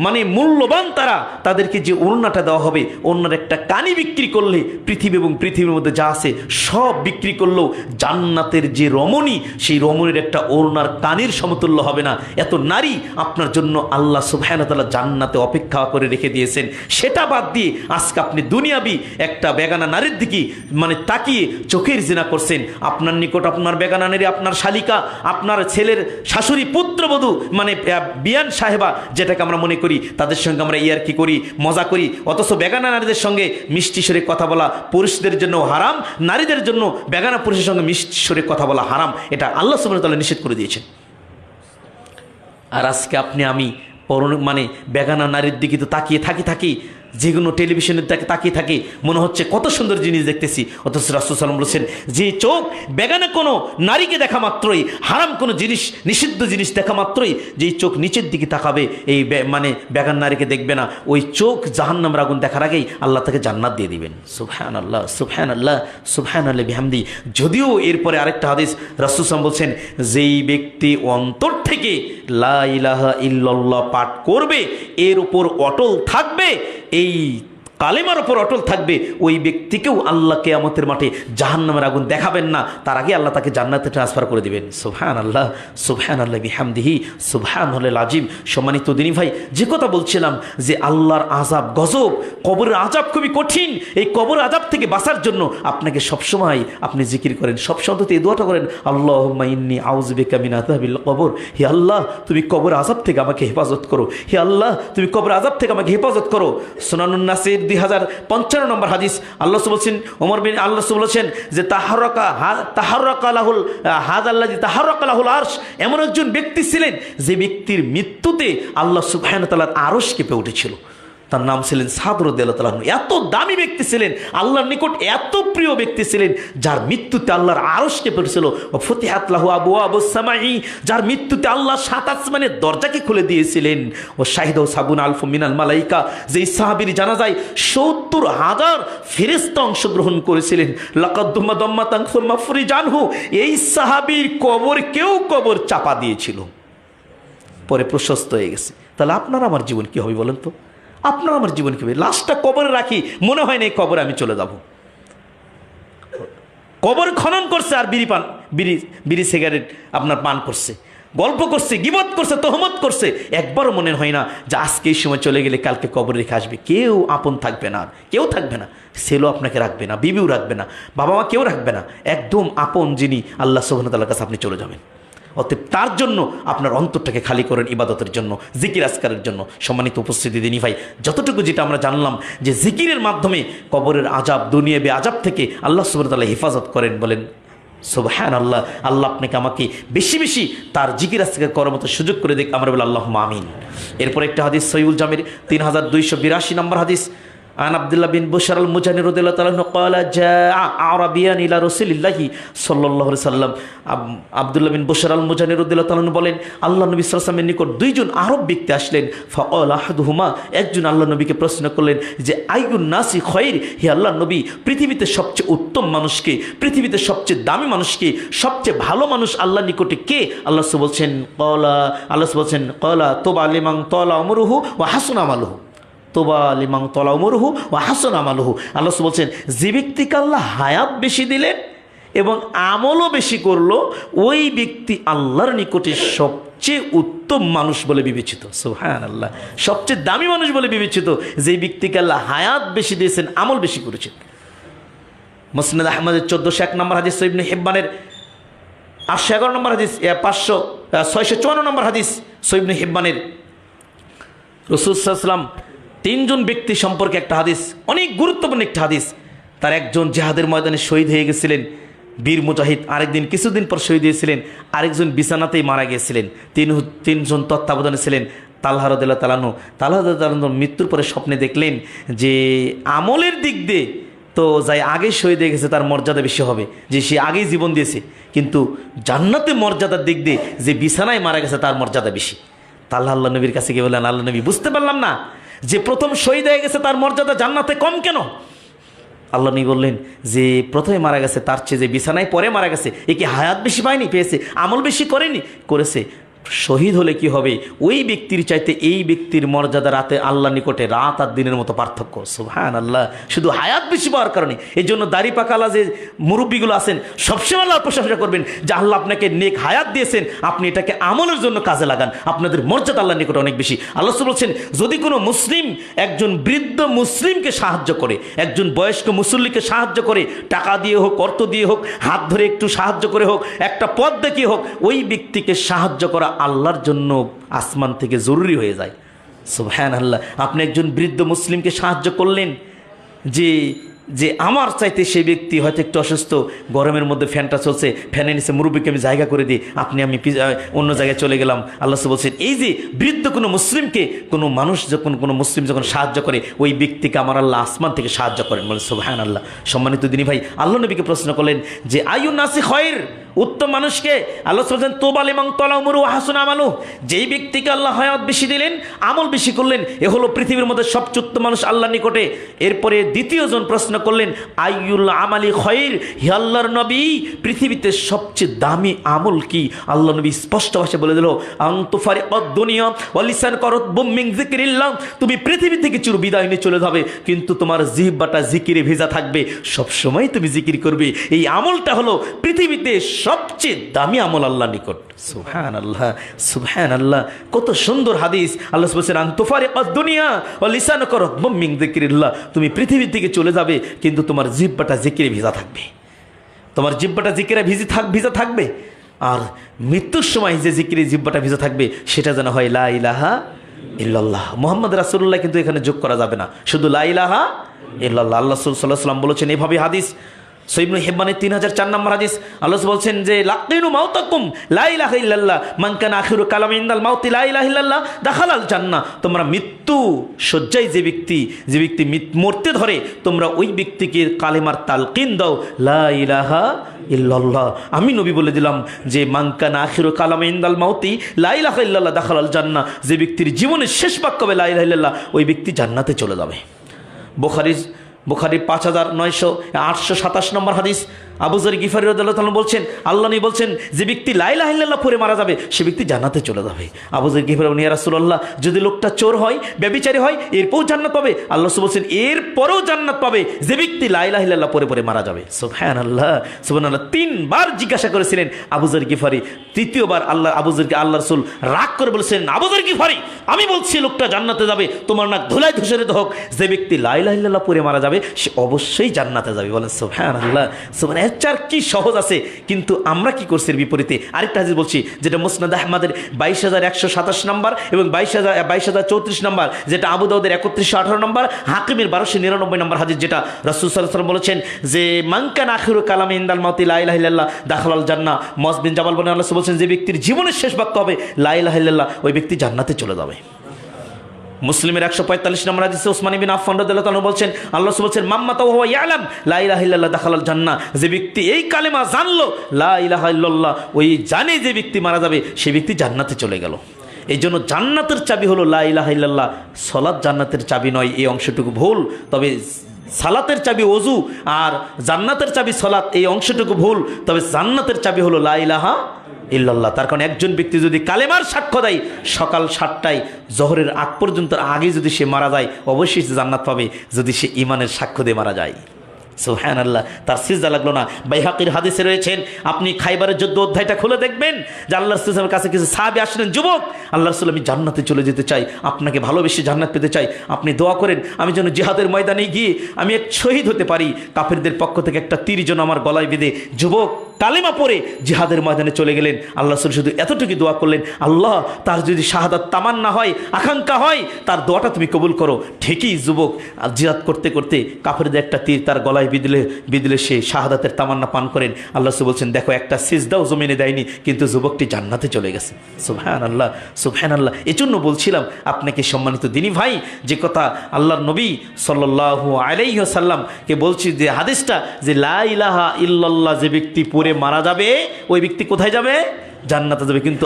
মানে মূল্যবান তারা। তাদেরকে যে ওড়নাটা দেওয়া হবে, ওড়নার একটা কানি বিক্রি করলে পৃথিবী এবং পৃথিবীর মধ্যে যা আছে সব বিক্রি করলেও জান্নাতের যে রমণী, সেই রমণীর একটা ওড়নার কানির সমতুল্য হবে না। এত নারী আপনার জন্য আল্লাহ সুবহানাহু ওয়া তাআলা জান্নাতে অপেক্ষা করে রেখে দিয়েছে। সেটা বাদ দিয়ে আজকে আপনি দুনিয়াবি একটা বেগানা নারীর দিকে মানে তাকিয়ে চোখের জিনা করছেন। আপনার নিকট আপনার বেগানা নারী, আপনার শালিকা, আপনার ছেলের শাশুড়ি, পুত্রবধূ, মানে বিয়ান সাহেবা যেটাকে আমরা মনে করি, তাদের সঙ্গে আমরা ইয়ারকি করি, মজা করি। অথচ বেগানা নারীদের সঙ্গে মিষ্টি সুরে কথা বলা পুরুষদের জন্য হারাম, নারীদের জন্য বেগানা পুরুষের সঙ্গে মিষ্টি সুরে কথা বলা হারাম। এটা আল্লাহ সুবহানাহু ওয়া তাআলা নিষেধ করে দিয়েছেন। আর আজকে আপনি আমি মানে বেগানা নারীর দিকে তো তাকিয়ে থাকি, যেগুলো টেলিভিশনের তাকিয়ে থাকি, মনে হচ্ছে কত সুন্দর জিনিস দেখতেছি। অথচ রাসূল সাল্লাল্লাহু আলাইহি ওয়াসাল্লাম বলেছেন, যে চোখ বেগানা কোনো নারীকে দেখা মাত্রই, হারাম কোনো জিনিস, নিষিদ্ধ জিনিস দেখা মাত্রই যেই চোখ নিচের দিকে তাকাবে, এই মানে বেগান নারীকে দেখবে না, ওই চোখ জাহান্নামের আগুন দেখার আগেই আল্লাহ তাকে জান্নাত দিয়ে দিবেন। সুবহানাল্লাহ, সুবহানাল্লাহ, সুবহানাল্লাহ বিহামদি। যদিও এরপরে আরেকটা হাদিস রাসূল সাল্লাল্লাহু আলাইহি ওয়াসাল্লাম বলছেন, যেই ব্যক্তি অন্তর থেকে লা ইলাহা ইল্লাল্লাহ পাঠ করবে, এর উপর অটল থাকবে, এই কালেমার ওপর অটল থাকবে, ওই ব্যক্তিকেও আল্লাহ কিয়ামতের মাঠে জাহান্নামের আগুন দেখাবেন না, তার আগে আল্লাহ তাকে জান্নাতে ট্রান্সফার করে দিবেন। সুবহানাল্লাহ, সুবহানাল্লাহ বিহামদিহি, সুবহানাল্লাহিল আযীম। সম্মানিত দিনী ভাই, যে কথা বলছিলাম যে আল্লাহর আযাব গজব, কবরের আযাব খুবই কঠিন। এই কবর আযাব থেকে বাঁচার জন্য আপনাকে সবসময় আপনি জিকির করেন, সবসময় তো এই দোয়াটা করেন, আল্লাহুম্মা ইন্নী আউযু বিকা মিন আযাবিল কবর। হে আল্লাহ, তুমি কবর আযাব থেকে আমাকে হেফাজত করো। হে আল্লাহ, তুমি কবর আযাব থেকে আমাকে হেফাজত করো। সুনানুন নাসির 2055 নম্বর হাদিস, আল্লাহ বলছেন, ওমর বিন আল্লাহ বলেছেন যে তাহাররাকা লাহুল হাযাল্লাযী তাহাররাকা লাহুল আরশ, এমন একজন ব্যক্তি ছিলেন যে ব্যক্তির মৃত্যুতে আল্লাহ সুবহানাহু ওয়া তাআলার আরশ কেঁপে উঠেছিল। তার নাম ছিলেন সাদ রাদিয়াল্লাহু তাআলা। এত দামি ব্যক্তি ছিলেন, আল্লাহর নিকট এত প্রিয় ব্যক্তি ছিলেন, যার মৃত্যুতে আল্লাহর আরশ কেঁপে উঠেছিল। ও ফুতিহাত লাহু আবওয়াবুস সামাই, যার মৃত্যুতে আল্লাহ 7 আসমানের দরজাকে খুলে দিয়েছিলেন। ও শাহিদু সাবুন আলফু মিনাল মালাইকা, যেই সাহাবীর জানাজায় 70,000 ফেরেশতা অংশগ্রহণ করেছিলেন। লাকাদ দুম্মা দাম্মাতান সুম্মা ফুরিজানহু, এই সাহাবীর কবরকেও কবর চাপা দিয়েছিল, পরে প্রশস্ত হয়ে গেছে। তাহলে আপনার আমার জীবন কি হবে বলেন তো? আপনার আমার জীবন কি হবে? লাশটা কবরে রাখি, মনে হয় না এই কবরে আমি চলে যাব। কবর খনন করছে আর বিড়ি সিগারেট আপনার পান করছে, গল্প করছে, গীবত করছে, তহমত করছে। একবারও মনে হয় না যে আজকে এই সময় চলে গেলে কালকে কবরে রেখে আসবে। কেউ আপন থাকবে না, কেউ থাকবে না, ছেলেও আপনাকে রাখবে না, বিবিও রাখবে না, বাবা মা কেউ রাখবে না। একদম আপন যিনি, আল্লাহ সুবহানাহু ওয়া তাআলার কাছে আপনি চলে যাবেন। অতএব তার জন্য আপনার অন্তরটাকে খালি করেন ইবাদতের জন্য, জিকির আজকারের জন্য। সম্মানিত উপস্থিতি দিনী ভাই, যতটুকু যেটা আমরা জানলাম যে জিকিরের মাধ্যমে কবরের আজাব, দুনিয়াবী আজাব থেকে আল্লাহ সুবহানাহু ওয়া তাআলা হেফাজত করেন। বলেন সুবহানাল্লাহ। আল্লাহ আপনাকে আমাকে বেশি বেশি তার জিকির আজকার করার মতো সুযোগ করে দেখ, আমরা বলি আল্লাহুম্মা আমিন। এরপর একটা হাদিস সহিহুল জামির 3282 নম্বর হাদিস, عن عبد الله بن بشر المزني رضي الله تعالى عنه قال جاء أعرابيان إلى رسول الله صلى الله عليه وسلم। আব্দুল্লাহ বিন বশর আল মুজানি রাদিয়াল্লাহু তাআলা বলেন, আল্লাহ নবী সাল্লাল্লাহু আলাইহি ওয়াসাল্লামের নিকট দুইজন আরব ব্যক্তি আসলেন। ফাকাল আহাদুহুমা, একজন আল্লাহ নবীকে প্রশ্ন করলেন যে আইয়ুন নাসি খায়র, হে আল্লাহ নবী, পৃথিবীতে সবচেয়ে উত্তম মানুষকে, পৃথিবীতে সবচেয়ে দামি মানুষকে, সবচেয়ে ভালো মানুষ আল্লাহর নিকটে কে? আল্লাহ বলছেন ক্বালা তুবা লিমান তালা উমরুহু ওয়া হাসুনা আমালুহু, তোবা লিমান তলা উমরুহু ওয়া হাসান আমালুহু। আল্লাহ বলছেন, যে ব্যক্তিকে আল্লাহ হায়াত বেশি দিলেন এবং আমলও বেশি করলো, ওই ব্যক্তি আল্লাহর নিকটে সবচেয়ে উত্তম মানুষ বলে বিবেচিত। সুবহানাল্লাহ। সবচেয়ে দামি মানুষ বলে বিবেচিত যে ব্যক্তিকে আল্লাহ হায়াত বেশি দিয়েছেন, আমল বেশি করেছেন। মুসনাদ আহমদের 1401 নম্বর হাদিস, ইবনে হিব্বানের 811 নম্বর হাদিস, 654 নম্বর হাদিস ইবনে হিব্বানের। রাসূল সাল্লাল্লাহু আলাইহি ওয়াসাল্লাম তিনজন ব্যক্তি সম্পর্কে একটা হাদিস, অনেক গুরুত্বপূর্ণ একটা হাদিস। তার একজন জিহাদের ময়দানে শহীদ হয়ে গেছিলেন, বীর মুজাহিদ। আরেকদিন কিছুদিন পর শহীদ হয়েছিলেন। আরেকজন বিছানাতেই মারা গিয়েছিলেন। তিনজন তত্ত্বাবধানে ছিলেন। তালহা রাদিয়াল্লাহু তাআলা আনহু মৃত্যুর পরে স্বপ্নে দেখলেন যে আমলের দিক দিয়ে তো যাই আগে শহীদ হয়ে গেছে তার মর্যাদা বেশি হবে, যে সে আগেই জীবন দিয়েছে, কিন্তু জান্নাতে মর্যাদার দিক দিয়ে যে বিছানায় মারা গেছে তার মর্যাদা বেশি। তালহা আল্লাহ নবীর কাছে গিয়ে বললেন, আল্লাহ নবী, বুঝতে পারলাম না যে প্রথম শহীদ হয়ে গেছে তার মর্যাদা জান্নাতে কম কেন? আল্লাহ নবী বললেন যে প্রথমে মারা গেছে তার চেয়ে যে বিছানায় পরে মারা গেছে, এ কি হায়াত বেশি পায়নি? পেয়েছে। আমল বেশি করেনি? করেছে। শহীদ হলে কি হবে? ওই ব্যক্তির চাইতে এই ব্যক্তির মর্যাদা রাতে আল্লাহ নিকটে রাত আর দিনের মতো পার্থক্য। সুবহানাল্লাহ। শুধু হায়াত বেশি পাওয়ার কারণে। এই জন্য দাড়ি পাকালা যে মুরব্বীগুলো আছেন, সবসময় আল্লাহর প্রশংসা করবেন যে আল্লাহ আপনাকে নেক হায়াত দিয়েছেন, আপনি এটাকে আমলের জন্য কাজে লাগান, আপনাদের মর্যাদা আল্লাহর নিকটে অনেক বেশি। আল্লাহ বলছেন, যদি কোনো মুসলিম একজন বৃদ্ধ মুসলিমকে সাহায্য করে, একজন বয়স্ক মুসল্লিকে সাহায্য করে, টাকা দিয়ে হোক, অর্থ দিয়ে হোক, হাত ধরে একটু সাহায্য করে হোক, একটা পথ দেখিয়ে হোক, ওই ব্যক্তিকে সাহায্য করা আল্লাহর জন্য আসমান থেকে জরুরি হয়ে যায়। সুবহানাল্লাহ। আপনি একজন বৃদ্ধ মুসলিমকে সাহায্য করলেন, যে আমার চাইতে সেই ব্যক্তি হয়তো একটু অসুস্থ, গরমের মধ্যে ফ্যানটা চলছে, ফ্যানের নিচে মুরব্বীকে আমি জায়গা করে দিই, আমি অন্য জায়গায় চলে গেলাম। আল্লাহ বলছেন, এই যে বৃদ্ধ কোনো মুসলিমকে কোনো মুসলিম যখন সাহায্য করে, ওই ব্যক্তিকে আমার আল্লাহ আসমান থেকে সাহায্য করেন। বলে সুবহানাল্লাহ। সম্মানিত দিনী ভাই, আল্লাহ নবীকে প্রশ্ন করলেন যে আইয়ুন নাসি খায়র, উত্তম মানুষকে? আল্লাহ বলছেন, তুবা লিমান তালা উমরুহু ওয়া হাসুনা আমালুহু, যেই ব্যক্তিকে আল্লাহ হায়াত বেশি দিলেন, আমল বেশি করলেন, এ হলো পৃথিবীর মধ্যে সবচেয়ে উত্তম মানুষ আল্লাহর নিকটে। এরপরে দ্বিতীয়জন প্রশ্ন করলেন, আইয়ুল আমালি খায়র, হে আল্লাহর নবী, পৃথিবীতে সবচেয়ে দামি আমল কি? আল্লাহ নবী স্পষ্ট ভাষায় বলে দিল, আনতুফারিকাদ দুনিয়া ওয়া লিসানুকা রাতবুম মিন যিকরিল্লাহ, তুমি পৃথিবী থেকে চির বিদায় নিয়ে চলে যাবে, কিন্তু তোমার জিহ্বাটা জিকিরে ভেজা থাকবে, সব সময় তুমি জিকির করবে। এই আমলটা হলো পৃথিবীতে সবচেয়ে দামি আমল আল্লাহর নিকট। সুবহানাল্লাহ, সুবহানাল্লাহ। কত সুন্দর হাদিস। আল্লাহ বলছেন, আনতুফারিকাদ দুনিয়া ওয়া লিসানুকা রাতবুম মিন যিকরিল্লাহ, তুমি পৃথিবী থেকে চলে যাবে, কিন্তু তোমার জিহ্বাটা জিকিরে ভিজা থাকবে, তোমার জিহ্বাটা জিকিরে ভিজা থাকবে। আর মৃত্যুর সময় যে জিকিরে জিহ্বাটা ভিজা থাকবে, সেটা যেন হয় লা ইলাহা ইল্লাল্লাহ মুহাম্মদ রাসূলুল্লাহ, কিন্তু এখানে যোগ করা যাবে না, শুধু লা ইলাহা ইল্লাল্লাহ। আল্লাহ রাসূল সাল্লাল্লাহু আলাইহি ওয়াসাল্লাম বলেছেন এভাবে, হাদিস সহিহ ইবনে হিব্বানের 3004 নম্বর হাদিস। আল্লাহ বলছেন যে লাকিনু মাউতাকুম লা ইলাহা ইল্লাল্লাহ মান কানা আখিরু কালামি ইনদাল মাউতি লা ইলাহা ইল্লাল্লাহ দাখালাল জান্নাহ, তোমরা মৃত্যু শয্যায় যে ব্যক্তি মরতে ধরে, তোমরা ওই ব্যক্তিকে কালেমার তালকিন দাও, লা ইলাহা ইল্লাল্লাহ। আমি নবী বলে দিলাম যে মান কানা আখিরু কালামি ইনদাল মাউতি লা ইলাহা ইল্লাল্লাহ দাখালাল জান্নাহ, যে ব্যক্তির জীবনের শেষ বাক্য হবে লা ইলাহা ইল্লাল্লাহ, ওই ব্যক্তি জান্নাতে চলে যাবে। বুখারী 5827 নম্বর হাদিস। আবু যর গিফারী রাদিয়াল্লাহু তাআলা বলছেন, আল্লাহ নবী বলছেন, যে ব্যক্তি লা ইলাহা ইল্লাল্লাহ পড়ে মারা যাবে, সে ব্যক্তি জান্নাতে চলে যাবে। আবু যর গিফারী বলেন, ইয়া রাসূলুল্লাহ, যদি লোকটা চোর হয়, ব্যভিচারী হয়, এরপরও জান্নাত পাবে? আল্লাহ বলছেন, এরপরেও জান্নাত পাবে যে ব্যক্তি লা ইলাহা ইল্লাল্লাহ পড়ে মারা যাবে। সুবহানাল্লাহ, সুবহানাল্লাহ। 3 বার জিজ্ঞাসা করেছিলেন আবু যর গিফারী। তৃতীয়বার আবু যরকে আল্লাহ রাসূল রাগ করে বলেছেন, আবু যর গিফারী, আমি বলছি লোকটা জান্নাতে যাবে, তোমার নাক ধুলায় ধূসরিত হোক, যে ব্যক্তি লা ইলাহা ইল্লাল্লাহ পড়ে মারা যাবে, সে অবশ্যই জান্নাতে যাবে। বলেন সুবহানাল্লাহ, সুবহানাল্লাহ। এর চার কি সহজ আছে, কিন্তু আমরা কি করছি এর বিপরীতে। আরেকটা হাদিস বলছি, যেটা মুসনাদ আহমদের 22,127 নম্বর এবং 22,34 নম্বর, যেটা আবু দাউদের 3118 নম্বর, হাকিমের 1299 নম্বর হাদিস, যেটা রাসূল সাল্লাল্লাহু আলাইহি ওয়াসাল্লাম বলেছেন যে মান কানা আখিরু কালামি ইনদাল মাউতি লা ইলাহা ইল্লাল্লাহ দাখালাল জান্নাহ। মুআয বিন জাবাল বলেন, আল্লাহ বলছেন যে ব্যক্তির জীবনের শেষ বাক্য হবে লা ইলাহা ইল্লাল্লাহ, ওই ব্যক্তি জান্নাতে চলে যাবে। মুসলিমের 145 নম্বর হাদিসে ওসমান ইবনে আফফান রাদিয়াল্লাহু আনহু বলছেন, আল্লাহ বলছেন মাম্মাতা ওয়া হুয়া ইয়ালাম লা ইলাহা ইল্লাল্লাহ দাখালাল জান্নাহ, যে ব্যক্তি এই কালেমা জানলো লা ইলাহা ইল্লাল্লাহ, ওই জানে যে ব্যক্তি মারা যাবে সে ব্যক্তি জান্নাতে চলে গেল। এই জন্য জান্নাতের চাবি হলো লা ইলাহা ইল্লাল্লাহ। সালাত জান্নাতের চাবি নয়, এই অংশটুকু ভুল। তবে সালাতের চাবি ওযু আর জান্নাতের চাবি সালাত, এই অংশটুকু ভুল। তবে জান্নাতের চাবি হলো লা ইলাহা ইল্লাল্লাহ। তার কারণ একজন ব্যক্তি যদি কালেমার সাক্ষ্য দেয় সকাল 7টায় জোহরের আগ পর্যন্ত আগে যদি সে মারা যায় অবশ্যই সে জান্নাত পাবে, যদি সে ঈমানের সাক্ষ্য দিয়ে মারা যায়। সুবহানাল্লাহ, তার সিজদা লাগলো না। বাইহাকির হাদিসে রয়েছেন, আপনি খাইবারের যুদ্ধ অধ্যায়টা খুলে দেখবেন যে আল্লাহ রাসূলের কাছে কিছু সাহাবী আসলেন, যুবক আল্লাহ রাসূল আমি জান্নাতে চলে যেতে চাই, আপনাকে ভালোবেসে জান্নাত পেতে চাই, আপনি দোয়া করেন আমি যেন জিহাদের ময়দানে গিয়ে আমি এক শহীদ হতে পারি। কাফেরদের পক্ষ থেকে একটা তীর যেন আমার গলায় বেঁধে যুবক কালেমা পড়ে জিহাদের ময়দানে চলে গেলেন। আল্লাহ রাসূল শুধু এতটুকু দোয়া করলেন, আল্লাহ তার যদি শাহাদাত তামান্না হয়, আকাঙ্ক্ষা হয়, তার দোয়াটা তুমি কবুল করো। ঠিকই যুবক জিহাদ করতে করতে কাফেরদের একটা তীর তার গলায় বিঁধলে সে শাহাদাতের তামান্না পান করেন। আল্লাহ রাসূল বলছেন দেখো একটা সিজদাও জমিনে দেয়নি, কিন্তু যুবকটি জান্নাতে চলে গেছে। সুবহানাল্লাহ, সুবহানাল্লাহ। এজন্য বলছিলাম আপনাকে সম্মানিত দিনী ভাই, যে কথা আল্লাহর নবী সাল্লাল্লাহু আলাইহি ওয়াসাল্লামকে বলছি যে হাদিসটা, যে লা ইলাহা ইল্লাল্লাহ যে ব্যক্তি পড়ে মারা যাবে ওই ব্যক্তি কোথায় যাবে? জান্নাতে যাবে। কিন্তু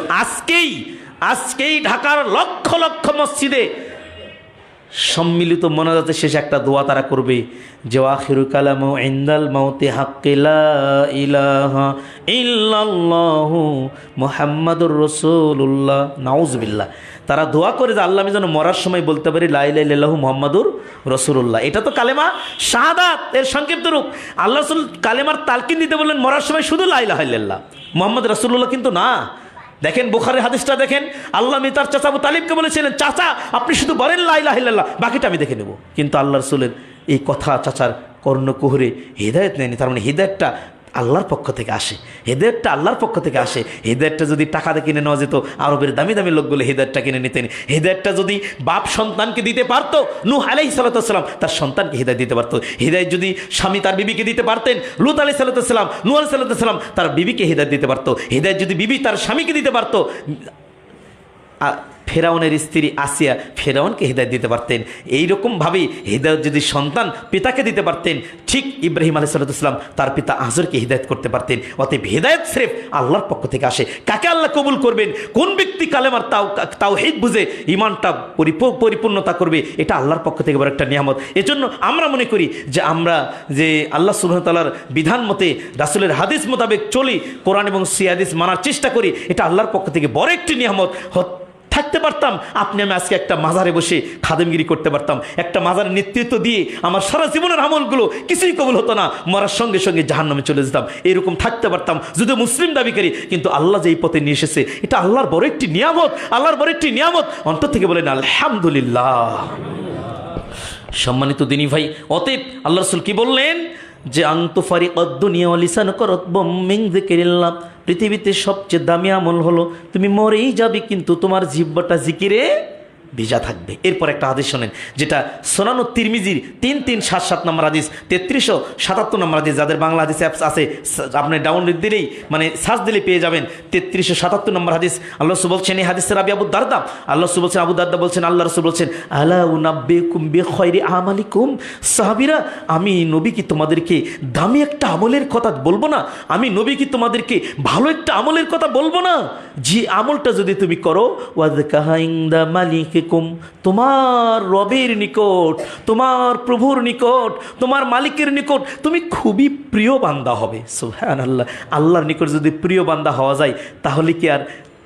আজকেই ঢাকার লক্ষ লক্ষ মসজিদে সম্মিলিত মোনাজাতের শেষে একটা দোয়া তারা করবে, যে আখিরু কালামু ইনদাল মাউতি হাক্কি লা ইলাহা ইল্লাল্লাহু মুহাম্মাদুর রাসূলুল্লাহ। নাউযুবিল্লাহ। তারা দোয়া করে যে আল্লাহ আমি যেন মরার সময় বলতে পারি লা ইলাহা ইল্লাল্লাহু মুহাম্মাদুর রাসূলুল্লাহ। এটা তো কালেমা শাহাদাত এর সংক্ষিপ্ত রূপ। আল্লাহ রাসূল কালেমার তালকিন দিতে বললেন মরার সময় শুধু লা ইলাহা ইল্লাল্লাহ মুহাম্মদ রাসূলুল্লাহ কিন্তু না। দেখেন বুখারীর হাদিসটা দেখেন, আল্লাহ নবী তার চাচা আবু তালিবকে বলেছিলেন, চাচা আপনি শুধু বলেন লা ইলাহা ইল্লাল্লাহ, বাকিটা আমি দেখে নেব। কিন্তু আল্লাহ রাসূলের এই কথা চাচার কর্ণকুহরে হিদায়াত নেয়নি। তার মানে হিদায়াতটা আল্লাহর পক্ষ থেকে আসে, হেদায়েতটা আল্লাহর পক্ষ থেকে আসে। হেদায়েতটা যদি টাকা দিয়ে কিনে নেওয়া যেত, আরবের দামি দামি লোকগুলো হেদায়েতটা কিনে নিতেন। হেদায়েতটা যদি বাপ সন্তানকে দিতে পারতো, নূহ আলাইহিস সালাম তার সন্তানকে হেদায়েত দিতে পারতো। হেদায়েত যদি স্বামী তার বিবিকে দিতে পারতেন, লূত আলাইহিস সালাম, নূহ আলাইহিস সালাম তার বিবিকে হেদায়েত দিতে পারতো। হেদায়েত যদি বিবি তার স্বামীকে দিতে পারতো, ফেরাউনের স্ত্রী আসিয়া ফেরাউনকে হিদায়ত দিতে পারতেন। এইরকমভাবেই হিদায়ত যদি সন্তান পিতাকে দিতে পারতেন, ঠিক ইব্রাহিম আলাইহিস সালাম তার পিতা আজরকে হিদায়ত করতে পারতেন। অতএব হিদায়ত স্রেফ আল্লাহর পক্ষ থেকে আসে। কাকে আল্লাহ কবুল করবেন, কোন ব্যক্তি কালেমার তাওহীদ বুঝে ইমানটা পরিপূর্ণতা করবে, এটা আল্লাহর পক্ষ থেকে বড় একটা নিয়ামত। এজন্য আমরা মনে করি যে আমরা যে আল্লাহ সুবহানাহু ওয়া তাআলার বিধান মতে রাসূলের হাদিস মোতাবেক চলি, কোরআন এবং হাদিস মানার চেষ্টা করি, এটা আল্লাহর পক্ষ থেকে বড় একটি নিয়ামত। থাকতে পারতাম আপনি আমি আজকে একটা মাজারে বসে খাদেমগিরি করতে পারতাম, একটা মাজারের নেতৃত্ব দিয়ে আমার সারা জীবনের আমলগুলো কিছুই কবুল হতো না, মরার সঙ্গে সঙ্গে জাহান্নামে চলে যেতাম। এরকম থাকতে পারতাম যদি মুসলিম দাবি করি। কিন্তু আল্লাহ যে এই পথে নিয়ে এসেছে এটা আল্লাহর বড় একটি নিয়ামত, আল্লাহর বড় একটি নিয়ামত। অন্তর থেকে বলেন আলহামদুলিল্লাহ। সম্মানিত দিনী ভাই, অতএব আল্লাহ রাসূল কি বললেন যে আনতুফারিকাদ দুনিয়া ওয়া লিসানুকা রাতবাম মিন যিকরিল্লাহ, পৃথিবীতে সবচেয়ে দামি আমল হলো তুমি মরেই যাবে কিন্তু তোমার জিহ্বাটা জিকিরে ভিজা থাকবে। এরপর একটা হাদিস শোনেন, যেটা সুনানুত তিরমিজির 3377 নম্বর হাদিস, 3377 নম্বর হাদিস। যাদের বাংলা হাদিস অ্যাপস আছে আপনি ডাউনলোড দিলেই মানে সার্চ দিলে পেয়ে যাবেন 3377 নম্বর হাদিস। আল্লাহ রাসূল বলছেন, এই হাদিসের রাবি আবু দারদা। আল্লাহ রাসূল বলছেন, আবু দারদা বলছেন, আল্লাহ রাসূল বলছেন, আলা উনাব্বিকুম বিখাইরি আমালিকুম, সাহাবীরা আমি নবী কি তোমাদেরকে দামি একটা আমলের কথা বলবো না? আমি নবী কি তোমাদেরকে ভালো একটা আমলের কথা বলবো না? যে আমলটা যদি তুমি করো, ওয়াযকাহা ইনদা মালিক, তোমার রবের নিকট, তোমার প্রভুর নিকট, তোমার মালিকের নিকট তুমি খুবই প্রিয় বান্দা হবে। সুবহানাল্লাহ। আল্লাহর নিকট যদি প্রিয় বান্দা হওয়া যায় তাহলে কি আর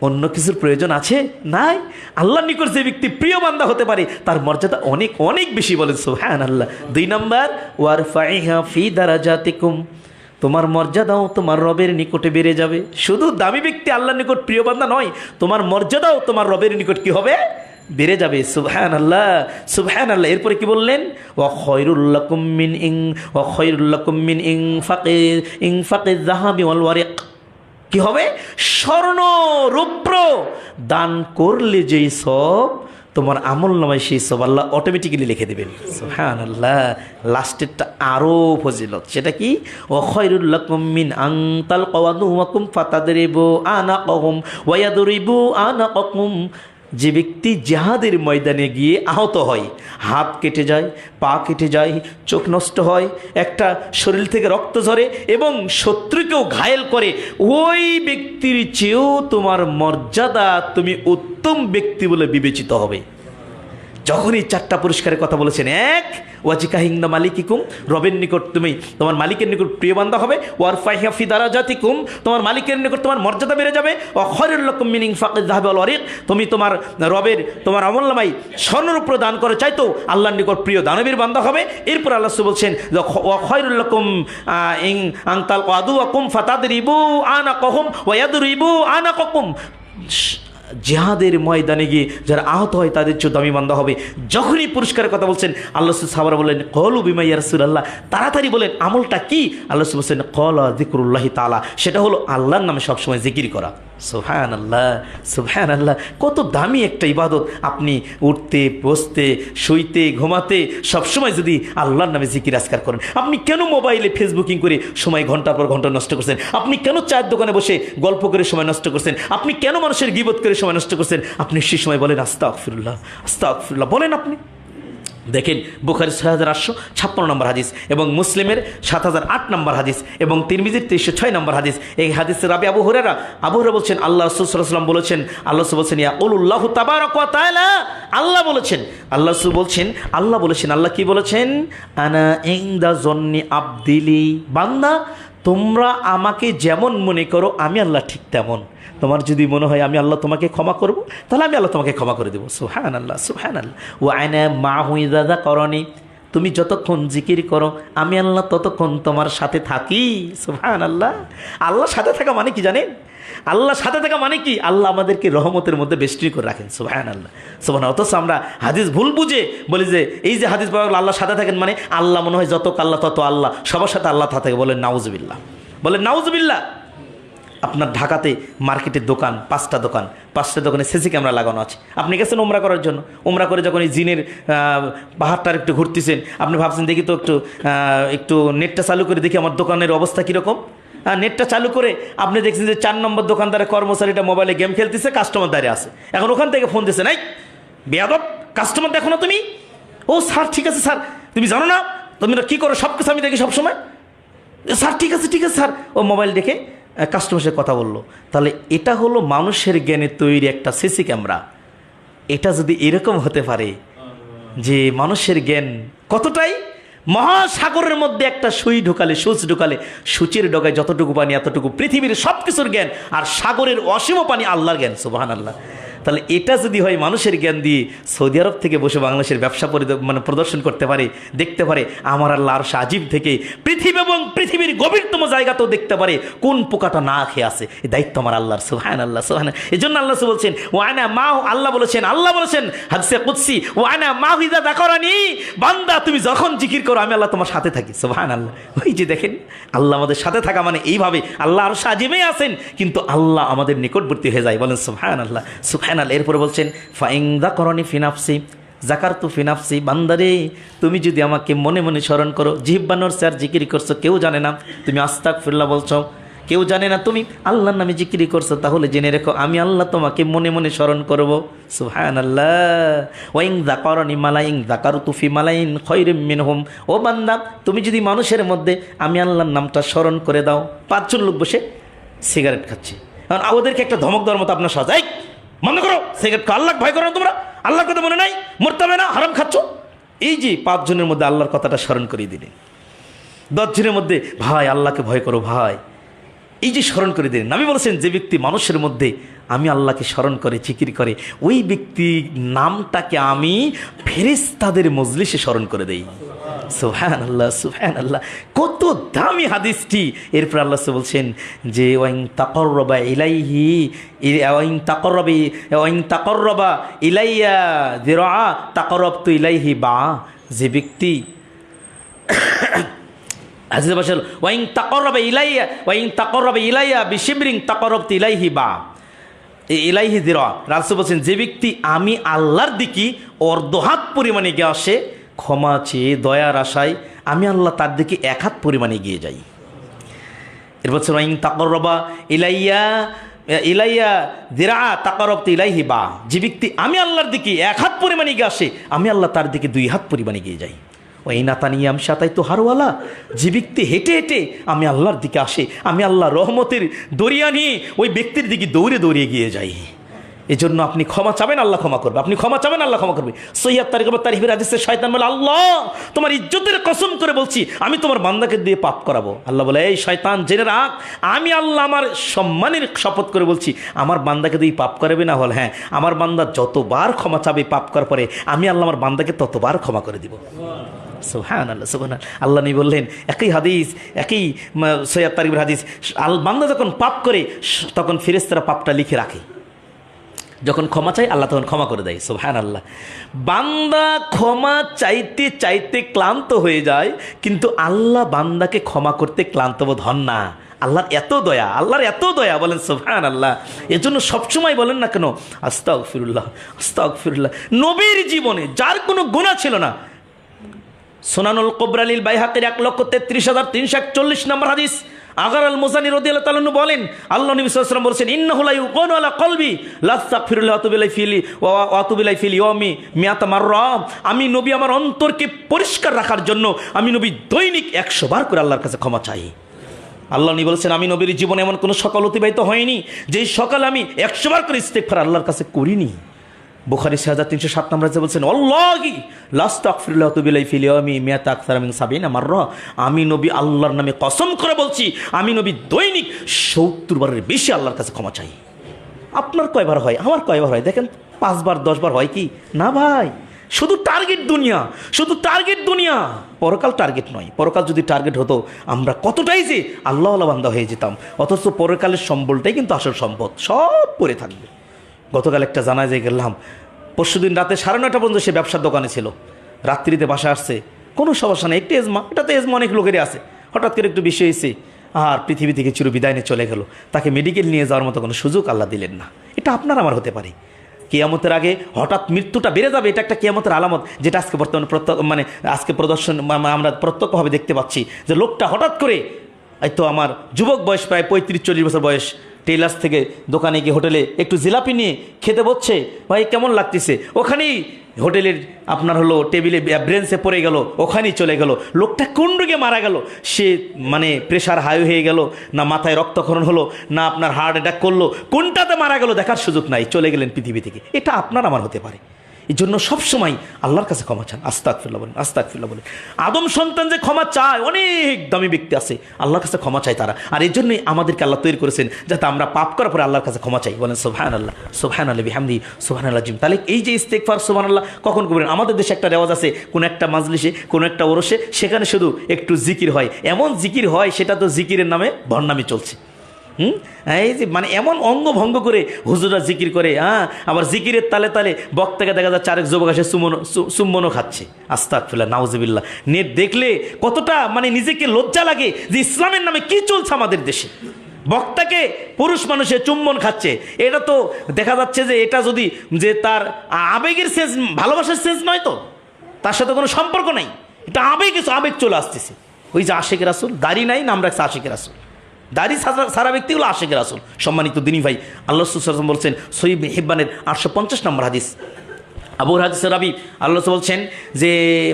অন্য কিছুর প্রয়োজন আছে? নাই। আল্লাহর নিকট যে ব্যক্তি প্রিয় বান্দা হতে পারে তার মর্যাদা অনেক অনেক বেশি। বলেন সুবহানাল্লাহ। 2 নাম্বার, ওয়ারফাইহা ফি দারাজাতিকুম, তোমার মর্যাদাও তোমার রবের নিকটে বেড়ে যাবে। শুধু দামি ব্যক্তি আল্লাহর নিকট প্রিয় বান্দা নয়, তোমার মর্যাদাও তোমার রবের নিকট কি হবে? বেড়ে যাবে। সুবহানাল্লাহ সুবহানাল্লাহ। এরপরে কি বললেন? ওয়া খায়রুল লাকুম মিন ইনফাকিয যাহাবি ওয়াল ওয়ারিক। কি হবে? স্বর্ণ রৌপ্য দান করলে যেই সব, তোমার আমলনামায় সেই সব আল্লাহ অটোমেটিক্যালি লিখে দেবেন। সুবহানাল্লাহ। লাস্টেরটা আরও ফজিলত, সেটা কি? ওয়া খায়রুল লাকুম মিন আন তালকাউ আদুওয়াকুম ফাতাদরিবু আনাকাহুম ওয়া ইয়াদরিবু আনাকাকুম। যে ব্যক্তি জিহাদের ময়দানে গিয়ে আহত হয়, হাত কেটে যায়, পা কেটে যায়, চোখ নষ্ট হয়, একটা শরীর থেকে রক্ত ঝরে এবং শত্রুকেও ঘায়েল করে, ওই ব্যক্তির চেয়েও তোমার মর্যাদা, তুমি উত্তম ব্যক্তি বলে বিবেচিত হবে। যখনই চারটা পুরস্কারের কথা বলেছেন, এক, ওয়াজিকা হিংদা মালিকিকুম, রবের নিকট তুমি তোমার মালিকের নিকট প্রিয় বান্দা হবে। ওয়ারফাইহা ফি দারাজাতিকুম, তোমার মালিকের নিকট তোমার মর্যাদা বেড়ে যাবে। ওয়া খায়রুল লাকুম মিন ইনফাকিয যাহাবি ওয়াল ওয়ারিক, তুমি তোমার রবের তোমার আমলনামায় স্বর্ণরূপ দান করে চাইতো আল্লাহর নিকট প্রিয় দানবীর বান্দা হবে। এরপর আল্লাহ বলছেন ওয়া খায়রুল লাকুম আন তালকাউ আদুওয়াকুম ফাতাদরিবু আনাকাহুম ওয়া ইয়াদরিবু আনাকাকুম। জিহাদের ময়দানে গিয়ে যারা আহত হয় তাদের চেয়ে দামি বান্দা হবে। যখনই পুরস্কারের কথা বলছেন, আল্লাহ সাহাবারা বলেন ক্বালু বিমা ইয়া রাসূলুল্লাহ, তাড়াতাড়ি বলেন আমলটা কি? আল্লাহ বলছেন ক্বালা যিকরুল্লাহি তাআলা, সেটা হলো আল্লাহর নামে সবসময় জিকির করা। সুবহানাল্লাহ সুবহানাল্লাহ। কত দামি একটা ইবাদত! আপনি উঠতে বসতে শুইতে ঘুমাতে সবসময় যদি আল্লাহর নামে জিকির আজকার করেন। আপনি কেন মোবাইলে ফেসবুকিং করে সময় ঘন্টার পর ঘন্টা নষ্ট করছেন? আপনি কেন চায়ের দোকানে বসে গল্প করে সময় নষ্ট করছেন? আপনি কেন মানুষের গীবত করে সময় নষ্ট করছেন? আপনি সেই সময় বলেন আস্তাগফিরুল্লাহ আস্তাগফিরুল্লাহ বলেন। আপনি দেখেন বুখারী 6856 নম্বর হাদিস এবং মুসলিমের 7008 নম্বর হাদিস এবং তিরমিজির 2306 নম্বর হাদিস। এই হাদিসের রাবি আবু হুরায়রা বলছেন আল্লাহ রাসূল সাল্লাল্লাহু আলাইহি ওয়াসাল্লাম বলেছেন, আল্লাহ রাসূল বলছেন ইয়াকুলুল্লাহু তাবারাকা ওয়া তাআলা, আল্লাহ বলেছেন, আল্লাহ রাসূল বলছেন, আল্লাহ কি বলেছেন? আনা ইনদা জন্নি আবদিলি, বান্দা তোমরা আমাকে যেমন মনে করো আমি আল্লাহ ঠিক তেমন। তোমার যদি মনে হয় আমি আল্লাহ তোমাকে ক্ষমা করব, তাহলে আমি আল্লাহ তোমাকে ক্ষমা করে দেবো। সুবহানাল্লাহ সুবহানাল্লাহ। ওয়া আনা মাহু ইযা যাকারানি, তুমি যতক্ষণ জিকির করো আমি আল্লাহ ততক্ষণ তোমার সাথে থাকি। সুবহানাল্লাহ। আল্লাহর সাথে থাকা মানে কি জানেন? আল্লাহর সাথে থাকা মানে কি? আল্লাহ আমাদেরকে রহমতের মধ্যে বেষ্টনী করে রাখেন। সুবহানাল্লাহ সুবহানাল্লাহ। অথচ আমরা হাদিস ভুল বুঝে বলি যে এই যে হাদিস পাওয়া গেল আল্লাহর সাথে থাকেন মানে আল্লাহ মনে হয় যত আল্লাহ তত আল্লাহ, সবার সাথে আল্লাহ থাকে। বলেন নাউজুবিল্লাহ, বলেন নাউজুবিল্লাহ। আপনার ঢাকাতে মার্কেটের দোকান, 5টা দোকানে সিসি ক্যামেরা লাগানো আছে। আপনি গেছেন ওমরা করার জন্য, ওমরা করে যখন এই জিনের পাহাড়টার একটু ঘুরতেছেন, আপনি ভাবছেন দেখি তো একটু নেটটা চালু করে দেখি আমার দোকানের অবস্থা কীরকম। নেটটা চালু করে আপনি দেখছেন যে 4 নম্বর দোকানদারের কর্মচারীটা মোবাইলে গেম খেলতেছে, কাস্টমার দাঁড়িয়ে আছে। এখন ওখান থেকে ফোন দিচ্ছে, নাই বেয়াদব, কাস্টমার দেখো না তুমি? ও স্যার ঠিক আছে স্যার, তুমি জানো না তুমি কী করো, সব কিছু আমি দেখি সবসময়। স্যার ঠিক আছে স্যার। ও মোবাইল দেখে কাস্টমারের সাথে কথা বললো। তাহলে এটা হলো মানুষের জ্ঞানে তৈরি একটা সিসি ক্যামেরা। এটা যদি এরকম হতে পারে যে মানুষের জ্ঞান কতটাই, মহাসাগরের মধ্যে একটা সুচ ঢোকালে সূচের ডগায় যতটুকু পানি এতটুকু পৃথিবীর সব কিছুর জ্ঞান, আর সাগরের অসীম পানি আল্লাহর জ্ঞান। সুবহানাল্লাহ। তাহলে এটা যদি হয় মানুষের জ্ঞান দিয়ে সৌদি আরব থেকে বসে বাংলাদেশের ব্যবসা প্রদর্শন করতে পারে, দেখতে পারে, আমার আল্লাহ আরশ আজিম থেকে পৃথিবী এবং পৃথিবীর গভীরতম জায়গাতেও দেখতে পারে কোন পোকাটা না খেয়ে আছে। এই দায়িত্ব আমার আল্লাহর। সুবহানাল্লাহ সুবহানাল্লাহ। এই জন্য আল্লাহ বলছেন ওয়ানা মা, আল্লাহ বলেছেন হাদিসে কুদসি ওয়ানা মা ইযা যাকারানি, বান্দা তুমি যখন জিকির করো আমি আল্লাহ তোমার সাথে থাকি। সুবহানাল্লাহ। ওই যে দেখেন আল্লাহ আমাদের সাথে থাকা মানে এইভাবে আল্লাহ আরশ আজিমে আছেন কিন্তু আল্লাহ আমাদের নিকটবর্তী হয়ে যায়। বলেন সুবহানাল্লাহ সুবহানাল্লাহ। এরপরে বলছেন ফাইন যাকারানি ফি নাফসি যাকারতু ফি নাফসি, বান্দারে তুমি যদি আমাকে মনে মনে স্মরণ করো, জিহ্বা নড়ছে আর জিকির করছো, কেউ জানে না তুমি আস্তাগফিরুল্লাহ বলছো, কেউ জানে না তুমি আল্লাহর নামে জিকির করছো, তাহলে জেনে রেখো আমি আল্লাহ তোমাকে মনে মনে স্মরণ করব। সুবহানাল্লাহ। ওয়াইন যাকারানি মালাইন যাকারতু ফি মালাইন খায়রিম মিনহুম, ও বান্দা তুমি যদি মানুষের মধ্যে আমি আল্লাহর নামটা স্মরণ করে দাও। 5 জন লোক বসে সিগারেট খাচ্ছে, কারণ ওদেরকে একটা ধমক দেওয়ার মতো আপনার সাজাই মনে করো সিগারেট, আল্লাহ ভয় করো না, তোমরা আল্লাহর কথা মনে নাই, মরতে হবে না, হারাম খাচ্ছ। এই যে 5 জনের মধ্যে আল্লাহর কথাটা স্মরণ করিয়ে দিলেন। 10 জনের মধ্যে ভাই আল্লাহকে ভয় করো ভাই, এই যে স্মরণ করে দিলেন। নবী বলেছেন যে ব্যক্তি মানুষের মধ্যে আমি আল্লাহকে স্মরণ করে জিকির করে, ওই ব্যক্তি নামটাকে আমি ফেরেশতাদের মজলিসে স্মরণ করে দেই। সুবহানাল্লাহ সুবহানাল্লাহ, কত দামি হাদিসটি। এরপর আল্লাহ বলছেন যে ওয়াইন তাকাররাবা ইলাইহি ওয়াইন তাকাররাবা ইলাইয়া যিরা তাকাররাবতু ইলাইহি বা, যে ব্যক্তি হাদিসে বলছে ওয়াইন তাকাররাবা ইলাইয়া বিশিবরিন তাকাররাবতু ইলাইহি বা ইলাইহি যিরা, রাসূল বলছেন যে ব্যক্তি আমি আল্লাহর দিকে অর্ধহাত পরিমাণে এগিয়ে আসে ক্ষমা চেয়ে দয়ার আশায়, আমি আল্লাহ তার দিকে এক হাত পরিমাণে এগিয়ে যাই। এর বছর ওয়াইন তাকাররাবা ইলাইয়া যিরা তাকাররাবতু ইলাইহি বা, যে ব্যক্তি আমি আল্লাহর দিকে এক হাত পরিমাণে এগিয়ে আসে আমি আল্লাহ তার দিকে 2 হাত পরিমাণে এগিয়ে যাই। ওই নাতানিয়াম সাতাই তো হারওয়ালা, যে ব্যক্তি হেঁটে হেঁটে আমি আল্লাহর দিকে আসে আমি আল্লাহ রহমতের দরিয়া নিয়ে ওই ব্যক্তির দিকে দৌড়ে দৌড়ে এগিয়ে যাই। এই জন্য আপনি ক্ষমা চাবেন আল্লাহ ক্ষমা করবে, আপনি ক্ষমা চাবেন আল্লাহ ক্ষমা করবে। সহিহ তারিখের হাদিসে শয়তান বলে আল্লাহ তোমার ইজ্জতের কসম করে বলছি আমি তোমার বান্দাকে দিয়ে পাপ করাবো। আল্লাহ বলে এই শয়তান জেনে রাখ আমি আল্লাহ আমার সম্মানের শপথ করে বলছি আমার বান্দাকে দিয়ে পাপ করাবে না হল হ্যাঁ আমার বান্দা যতবার ক্ষমা চাবে পাপ করার পরে আমি আল্লাহ আমার বান্দাকে ততবার ক্ষমা করে দিব। সুবহানাল্লাহ সুবহানাল্লাহ, আল্লাহ নবী বললেন একই হাদিস একই সহিহ তারিখের হাদিস, বান্দা যখন পাপ করে তখন ফেরেশতারা পাপটা লিখে রাখে, যখন ক্ষমা চাই আল্লাহ তখন ক্ষমা করে দেয়। সুবহানাল্লাহ, বান্দা ক্ষমা চাইতে চাইতে ক্লান্ত হয়ে যায় কিন্তু আল্লাহ বান্দাকে ক্ষমা করতে ক্লান্ত বোধ হন না। আল্লাহর এত দয়া, আল্লাহর এত দয়া, বলেন সুবহানাল্লাহ। এজন্য সবসময় বলেন না কেন আস্তাগফিরুল্লাহ আস্তাগফিরুল্লাহ। নবীর জীবনে যার কোনো গুনাহ ছিল না, সুনানুল কুবরা লিল বাইহাকির 1,33,341 নম্বর হাদিস, আগার আল মুসানি রাদিয়াল্লাহু তাআলা বলেন আল্লাহ নবী সাল্লাল্লাহু আলাইহি ওয়াসাল্লাম বলেছেন ইন্নাহু লা ইউকানু আলা কলবি লা আস্তাগফিরুল্লাহ ওয়া আতুবু ইলাইহি ওয়া আতুবু ইলাইহি ফিল ইয়াউমি মিয়াতা মাররা। আমি নবী আমার অন্তরকে পরিষ্কার রাখার জন্য আমি নবী দৈনিক 100 বার করে আল্লাহর কাছে ক্ষমা চাই। আল্লাহ নবী বলেছেন আমি নবীর জীবনে এমন কোনো সকাল অতিবাহিত হয়নি যেই সকালে আমি 100 বার করে ইস্তেগফার আল্লাহর কাছে করিনি। বুখারী 6307 নম্বরে বলছেন আল্লাহি লাস্তাগফিরুল্লাহ ওয়া আতুবু ইলাইহি ফিল ইয়াউমি মিয়াতা আকসারা মিন 70 মাররা। আমি নবী আল্লাহর নামে কসম করে বলছি আমি নবী দৈনিক 70 বারের বেশি আল্লাহর কাছে ক্ষমা চাই। আপনার কয়বার হয় আমার কয়বার হয় দেখেন, 5 বার 10 বার হয় কি না ভাই? শুধু টার্গেট দুনিয়া, শুধু টার্গেট দুনিয়া, পরকাল টার্গেট নয়। পরকাল যদি টার্গেট হতো আমরা কতটাই যে আল্লাহওয়ালা বান্দা হয়ে যেতাম, অথচ পরকালের সম্বলটাই কিন্তু আসল সম্পদ, সব পড়ে থাকবে। গতকাল একটা জানাজায় গেলাম, পরশুদিন রাতে 9:30 পর্যন্ত সে ব্যবসার দোকানে ছিল, রাত্রিতে বাসা আসছে, কোনো সমস্যা নেই, একটু এজমা, এটাতে এজমা অনেক লোকেরই আছে, হঠাৎ করে একটু বেশি হয়েছে আর পৃথিবী থেকে চির বিদায় নিয়ে চলে গেল, তাকে মেডিকেল নিয়ে যাওয়ার মতো কোনো সুযোগ আল্লাহ দিলেন না। এটা আপনার আমার হতে পারে, কিয়ামতের আগে হঠাৎ মৃত্যুটা বেড়ে যাবে, এটা একটা কিয়ামতের আলামত, যেটা আজকে বর্তমানে আজকে প্রদর্শন আমরা প্রত্যক্ষভাবে দেখতে পাচ্ছি যে লোকটা হঠাৎ করে, এই তো আমার যুবক বয়স প্রায় 35-40 বছর বয়স, টেলার্স থেকে দোকানে গিয়ে হোটেলে একটু জিলাপি নিয়ে খেতে বসছে, ভাই কেমন লাগতেছে, ওখানেই হোটেলের আপনার হলো টেবিলে ব্রেঞ্চে পড়ে গেল, ওখানেই চলে গেল। লোকটা কোন রোগে মারা গেল, সে মানে প্রেশার হাই হয়ে গেল, না মাথায় রক্তক্ষরণ হলো, না আপনার হার্ট অ্যাটাক করলো, কোনটাতে মারা গেল দেখার সুযোগ নাই, চলে গেলেন পৃথিবী থেকে। এটা আপনার আমার হতে পারে। এই জন্য সবসময় আল্লাহর কাছে ক্ষমা চান, আস্তাগফিরুল্লাহ বলেন, আস্তাগফিরুল্লাহ বলেন। আদম সন্তান যে ক্ষমা চায়, অনেক দামি ব্যক্তি আছে আল্লাহর কাছে ক্ষমা চায় তারা, আর এই জন্যই আমাদেরকে আল্লাহ তৈরি করেছেন যাতে আমরা পাপ করার পরে আল্লাহর কাছে ক্ষমা চাই। বলেন সুবহানাল্লাহ সুবহানাল্লাহ বিহামদি সুবহানাল্লাহ জিম। তাহলে এই যে ইস্তেগফার সুবহানাল্লাহ কখন করবেন? আমাদের দেশে একটা রেওয়াজ আছে, কোন একটা মাজলিসে কোন একটা ওরসে সেখানে শুধু একটু জিকির হয়, এমন জিকির হয় সেটা তো জিকিরের নামে ভণ্ডামি চলছে। এই যে মানে এমন অঙ্গ ভঙ্গ করে হুজুরা জিকির করে, আবার জিকিরের তালে তালে বক্তাকে দেখা যাচ্ছে আরেক যুবক আসে চুম্বনও খাচ্ছে। আস্তাগফিরুল্লাহ নাউজুবিল্লাহ। নেট দেখলে কতটা মানে নিজেকে লজ্জা লাগে যে ইসলামের নামে কি চলছে আমাদের দেশে। বক্তাকে পুরুষ মানুষে চুম্বন খাচ্ছে, এটা তো দেখা যাচ্ছে যে এটা যদি যে তার আবেগের সেন্স, ভালোবাসার সেন্স নয়, তো তার সাথে কোনো সম্পর্ক নাই, এটা আবেগ চলে আসতেছে। ওই যে আশিক রাসূল, দাড়ি নাই, নাম রাখছে আশিক রাসূল, দাড়ি সারা ব্যক্তিগুলো আশিক রাসূল। সম্মানিত দিনী ভাই, আল্লাহ রাসূল সাল্লাল্লাহু আলাইহি ওয়াসাল্লাম বলছেন সহিহ হিব্বানের 850 নম্বর হাদিস, আবু হাদিসের রাবি আল্লাহ রাসূল বলছেন যে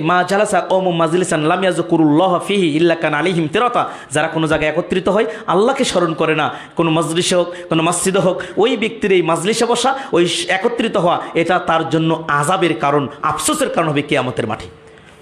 মা জালাসা কওমুম মাজলিসান লাম ইয়াযকুরুল্লাহ ফিহি ইল্লা কান আলাইহিম তিরাতা। যারা কোনো জায়গায় একত্রিত হয় আল্লাহকে স্মরণ করে না, কোনো মজলিসে হোক কোনো মসজিদে হোক, ওই ব্যক্তির এই মজলিসে বসা, ওই একত্রিত হওয়া, এটা তার জন্য আযাবের কারণ, আফসোসের কারণ হবে কিয়ামতের মাঠে।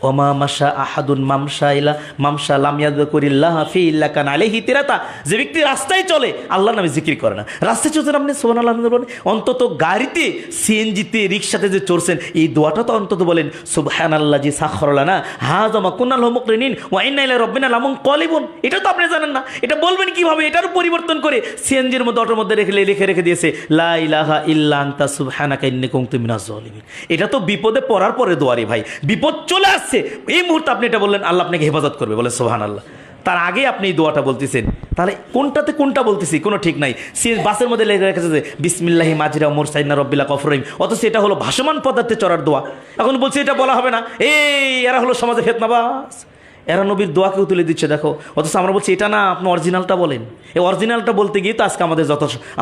ওমা মাশা আহাদুন মামশা ইলা মামশা লাম ইয়াযকুরিল্লাহ ফি ইল্লা কান আলাইহি তিরাতা। যে ব্যক্তি রাস্তায় চলে আল্লাহর নামে জিকির করে না, রাস্তায় চলছেন আপনি সুবহানাল্লাহ বলেন, অন্তত গাড়িতে সিএনজিতে রিকশাতে যে চড়ছেন এই দোয়াটা তো অন্তত বলেন সুবহানাল্লাযী সাখখারা লানা হাযা মা কুন্না লাহু মুকরিনিন ওয়া ইন্না ইলা রাব্বিনা লামুনকালিবুন। এটা তো আপনি জানেন না, এটা বলবেন কিভাবে? এটারও পরিবর্তন করে সিএনজির মধ্যে অটোর মধ্যে লিখে দিয়েছে লা ইলাহা ইল্লা আনতা সুবহানাকা ইন্নী কুনতু মিনাজ জালিমিন। এটা তো বিপদে পড়ার পরে দোয়া রে ভাই, বিপদ চলে আসছে এই মুহূর্তে আপনি এটা বললেন আল্লাহ আপনাকে হেফাজত করবে, বলে সুবহানাল্লাহ। তার আগে আপনি এই দোয়াটা বলতেছেন, তাহলে কোনটাতে কোনটা বলতেছি কোনো ঠিক নাই। সে বাসের মধ্যে লেগে রেখেছে যে বিসমিল্লাহি মাজরা মুরসাইনা রব্বিলা গফুরহিম, অথচ এটা হলো ভাসমান পদার্থে চড়ার দোয়া। এখন বলছে এটা বলা হবে না, এরা হলো সমাজে ফিতনাবাজ, এরা নবীর দোয়াকেও তুলে দিচ্ছে দেখো। অথচ আমরা বলছি এটা না, আপনি অরিজিনালটা বলেন। এই অরিজিনালটা বলতে গিয়ে তো আজকে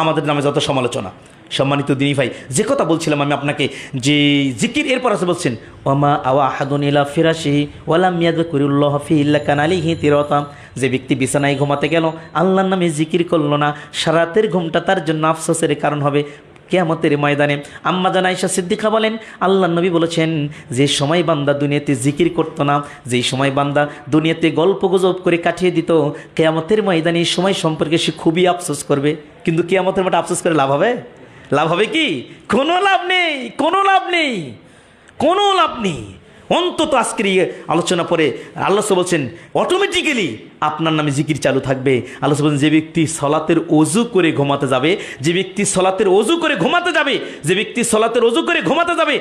আমাদের নামে যত সমালোচনা। সম্মানিত দিনী ভাই, যে কথা বলছিলাম আমি আপনাকে, যে জিকির এরপর আছে বলছেন ওমা আওয়া আহাদুন ইলা ফিরাশিহি ওয়ালাম ইয়াযকুরিল্লাহ ফি ইল্লা কানা আলাইহি তিরাতাম। যে ব্যক্তি বিছানায় ঘুমাতে গেল আল্লাহর নামে জিকির করলো না, সারা রাতের ঘুমটা তার জন্য আফসোসের কারণ হবে কিয়ামতের ময়দানে। আম্মা জান আয়েশা সিদ্দিকা বলেন আল্লাহর নবী বলেছেন, যে সময় বান্দা দুনিয়াতে জিকির করতো না, যেই সময় বান্দা দুনিয়াতে গল্প গুজব করে কাটিয়ে দিত, কিয়ামতের ময়দানে এই সময় সম্পর্কে সে খুবই আফসোস করবে। কিন্তু কিয়ামতের মাঠে আফসোস করে লাভ হবে? লাভ হবে কি? কোনো লাভ নেই, কোনো লাভ নেই, কোনো লাভ নেই। অন্তত আজকের এই আলোচনা পরে আল্লাহ বলছেন অটোমেটিক্যালি আপনার নামে জিকির চালু থাকবে। আল্লাহ বলছেন যে ব্যক্তি সলাতের ওযু করে ঘুমাতে যাবে, যে ব্যক্তি সলাতের ওযু করে ঘুমাতে যাবে, যে ব্যক্তি সলাতের ওযু করে ঘুমাতে যাবে,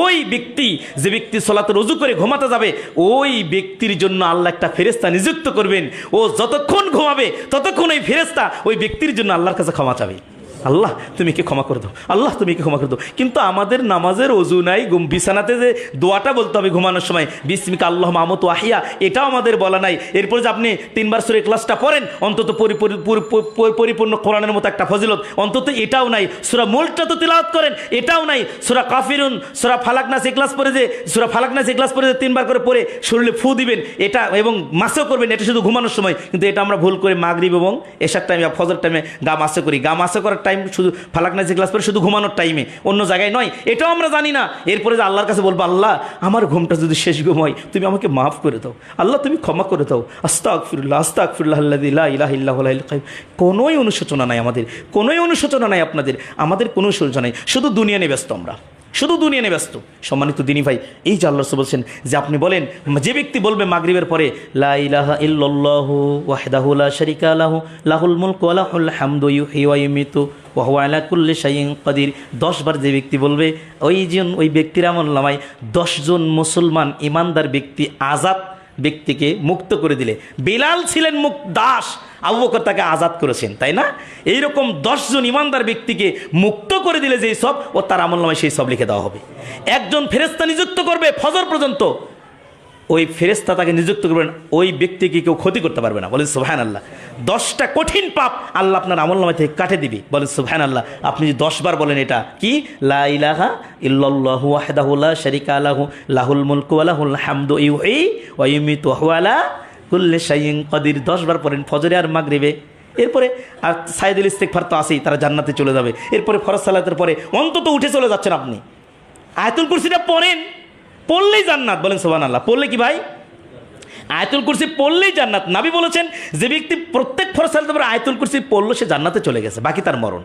ওই ব্যক্তি যে ব্যক্তি সলাতের ওযু করে ঘুমাতে যাবে ওই ব্যক্তির জন্য আল্লাহ একটা ফেরেশতা নিযুক্ত করবেন। ও যতক্ষণ ঘুমাবে ততক্ষণ ওই ফেরেশতা ওই ব্যক্তির জন্য আল্লাহর কাছে ক্ষমা চাবে, আল্লাহ তুমি কি ক্ষমা করে দাও, আল্লাহ তুমি কি ক্ষমা করে দাও। কিন্তু আমাদের নামাজের ওযু নাই, বিছানাতে যে দোয়াটা বলতে হবে ঘুমানোর সময় বিসমিকা আল্লাহুম্মা আমুতু ওয়া আহিয়া, এটাও আমাদের বলা নাই। এরপর যে আপনি 3 বার সূরা ইখলাসটা পড়েন, অন্তত পরিপূর্ণ কোরআনের মতো একটা ফজিলত, অন্তত এটাও নাই। সূরা মুলকটা তো তিলাওয়াত করেন, এটাও নাই। সূরা কাফিরুন, সূরা ফালাক নাস ইখলাস পড়ে যে সূরা ফালাক নাস ইখলাস পড়ে যে 3 বার করে পড়ে শরীরে ফু দিবেন, এটা এবং মাসও করবেন, এটা শুধু ঘুমানোর সময়। কিন্তু এটা আমরা ভুল করে মাগরিব এবং এশার টাইমে ফজর টাইমে গা মাসে করি। গা মাসে করার টাইম শুধু ফালাক নাস ইখলাস পড়ে শুধু ঘুমানোর টাইমে, অন্য জায়গায় নয়, এটাও আমরা জানি না। এরপরে যে আল্লাহর কাছে বলবো আল্লাহ আমার ঘুমটা যদি শেষ ঘুম হয় তুমি আমাকে মাফ করে দাও, আল্লাহ তুমি ক্ষমা করে দাও, আস্তাগফিরুল্লাহ আস্তাগফিরুল্লাহ আল্লাযী লা ইলাহা ইল্লা হুয়াল হাইয়ুল কাইয়্যুম। কোনোই অনুশোচনা নাই আমাদের, কোনোই অনুশোচনা নাই আপনাদের, আমাদের কোনো অনুশোচনা নাই, শুধু দুনিয়া নিয়ে ব্যস্ত আমরা, শুধু দুনিয়া নিয়ে ব্যস্ত। সম্মানিত দিনী ভাই, এই যে আল্লাহ বলছেন যে আপনি বলেন, যে ব্যক্তি বলবে মাগরিবের পরে লা ইলাহা ইল্লাল্লাহু ওয়াহদাহু লা শারীকা লাহু লাহুল মুলকু ওয়া লাহুল হামদু ইউহয়ি ওয়া ইউমীতু ওয়া হুয়া আলা কুল্লি শাইইন কাদির, 10 বার যে ব্যক্তি বলবে ওই ব্যক্তির আমলনামায় 10 জন মুসলমান ইমানদার ব্যক্তি আজাদ ব্যক্তিকে মুক্ত করে দিলে। বিলাল ছিলেন দাস, আবু বকর তাকে আজাদ করেছেন, তাই না? এইরকম 10 জন ইমানদার ব্যক্তিকে মুক্ত করে দিলে যেই সব, ও তার আমলনামায় সেই সব লিখে দেওয়া হবে। একজন ফেরেশতা নিযুক্ত করবে ফজর পর্যন্ত, ওই ফেরেশতা তাকে নিযুক্ত করবেন, ওই ব্যক্তিকে কেউ ক্ষতি করতে পারবে না, বলেন সুবহানাল্লাহ। 10টা কঠিন পাপ আল্লাহ আপনার আমলনামা থেকে কাটে দিবে, বলেন সুবহানাল্লাহ। আপনি যদি 10 বার বলেন এটা কি লা ইলাহা ইল্লাল্লাহু ওয়াহদাহু লা শারীকা লাহু লাহুল মুলকু ওয়া লাহুল হামদু ইউহয়ি ওয়া ইউমীতু ওয়া হুয়া আলা কুল্লি শাইইন কাদির 10 বার পড়েন ফজরে আর মাগরিবে। এরপরে আর সাইদুল ইস্তিগফার তো আছেই, তারা জান্নাতে চলে যাবে। এরপরে ফরজ সালাতের পরে অন্তত উঠে চলে যাচ্ছেন আপনি, আয়াতুল কুরসিটা পড়েন, পড়লেই জান্নাত, বলেন সুবহানাল্লাহ। পড়লে কি ভাই? আয়াতুল কুরসি পড়লেই জান্নাত। নবী বলেছেন যে ব্যক্তি প্রত্যেক ফরজ সালাতের পরে আয়াতুল কুরসি পড়লো সে জান্নাতে চলে গেছে, বাকি তার মরণ।